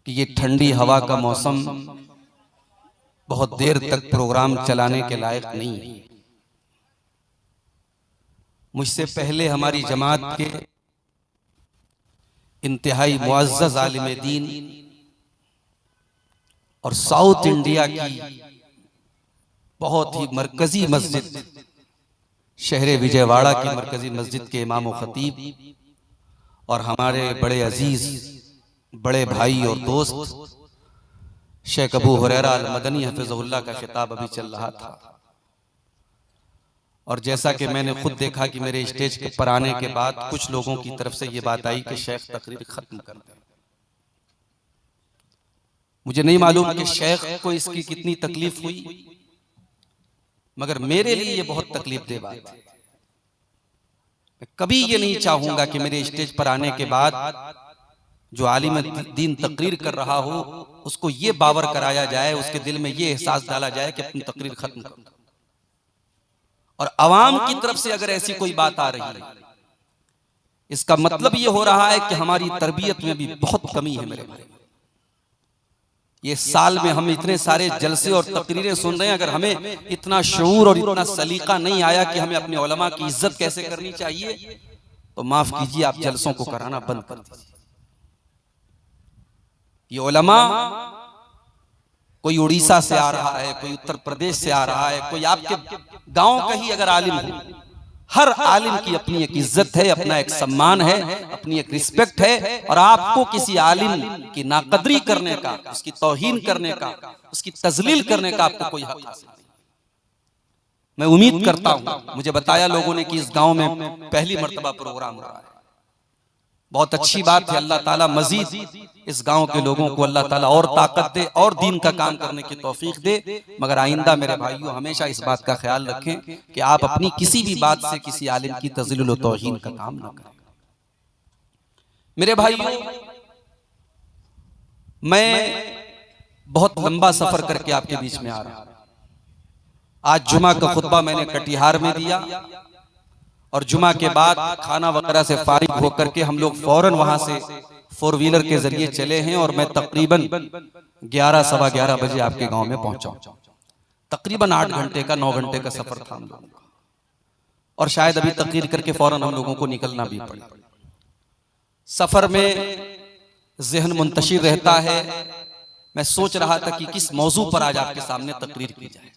S1: कि ये ठंडी हवा का मौसम बहुत देर तक प्रोग्राम चलाने के लायक नहीं है। मुझसे पहले हमारी जमात के इंतहाई मुअज़्ज़ज़ आलिम दीन और साउथ इंडिया की बहुत ही मरकजी मस्जिद शहर विजयवाड़ा की मरकजी मस्जिद के इमाम व खतीब और हमारे बड़े अजीज, बड़े भाई और दोस्त शेख अबू हुरैरा अल मदनी हफिज़हुल्लाह का खिताब अभी चल रहा था और जैसा कि मैंने खुद देखा कि मेरे स्टेज पर आने के बाद कुछ लोगों की तरफ से ये बात आई कि शेख तकरीर खत्म कर दें। मुझे नहीं मालूम कि शेख को इसकी कितनी तकलीफ हुई, मगर मेरे लिए ये बहुत तकलीफ दे बात है। मैं कभी ये नहीं चाहूंगा कि मेरे स्टेज पर आने के बाद जो आलिम दीन तकरीर कर रहा हो उसको ये बावर कराया जाए, उसके दिल में ये एहसास डाला जाए कि अपनी तकरीर खत्म कर दो। और अवाम की तरफ से अगर ऐसी कोई बात आ रही है, इसका मतलब ये हो रहा है कि हमारी तरबियत में भी बहुत कमी है। मेरे भाई, ये साल में हम इतने सारे जलसे और तकरीरें सुन रहे हैं, अगर हमें इतना शऊर और इतना सलीका नहीं आया कि हमें अपने उलमा की इज्जत कैसे करनी चाहिए, तो माफ कीजिए, आप जलसों को कराना बंद कर दीजिए। ये उलमा कोई उड़ीसा से आ रहा है, कोई उत्तर प्रदेश से आ रहा है, कोई आपके गांव का ही अगर आलिम हो, हर आलिम की अपनी एक इज्जत है, अपना एक सम्मान है, अपनी एक रिस्पेक्ट है। और आपको किसी आलिम की नाकदरी करने का, उसकी तौहीन करने का, उसकी तजलील करने का आपको कोई हक हासिल नहीं। मैं उम्मीद करता हूं, मुझे बताया लोगों ने कि इस गांव में पहली मर्तबा प्रोग्राम हो रहा है। बहुत अच्छी बात है। अल्लाह ताला मजीद इस गांव के लोगों को अल्लाह ताला और ताकत दे और दीन का काम करने की तौफीक दे। मगर आइंदा मेरे भाइयों हमेशा इस बात का ख्याल रखें कि आप अपनी किसी भी बात से किसी आलिम की तज़लील व तौहीन का काम ना करें। मेरे भाइयों, मैं बहुत लंबा सफर करके आपके बीच में आ रहा हूं। आज जुमा का खुतबा मैंने कटिहार में दिया और जुमा के बाद खाना वगैरह से फारिग होकर के हम लोग फौरन वहां से 4 व्हीलर के जरिए चले हैं और मैं तकरीबन 11 सवा 11 बजे आपके गांव में पहुंचा। तकरीबन 8 घंटे का 9 घंटे का सफर था हम लोगों का। और शायद अभी तकरीर करके फौरन हम लोगों को निकलना भी पड़े। सफर में ज़हन मुंतशिर रहता है। मैं सोच रहा था कि किस मौजू पर आज आपके सामने तकरीर की जाए।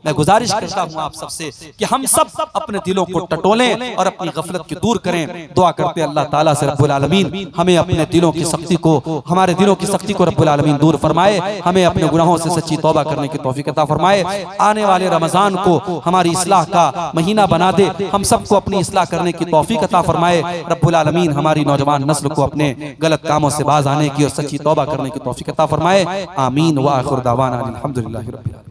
S1: मैं गुजारिश करता हूं आप सबसे कि हम सब अपने दिलों को टटोलें और अपनी गफलत की दूर करें। दुआ करते हैं अल्लाह ताला से रब्बुल आलमीन हमें अपने दिलों की सख्ती को, हमारे दिलों की सख्ती को रब्बुल आलमीन दूर फरमाए, हमें अपने गुनाहों से सच्ची तौबा करने की तौफीक अता फरमाए। आने वाले रमजान को हमारी इस्लाह का महीना बना दे, हम सबको अपनी इस्लाह करने की तौफीक अता फरमाए। रब्बुल आलमीन हमारी नौजवान नस्ल को अपने गलत कामों से बाज आने की और सच्ची तौबा करने की तौफीक अता फरमाए। आमीन व आखिर दावाना अल्हम्दुलिल्लाहि रब्बिल आलमीन।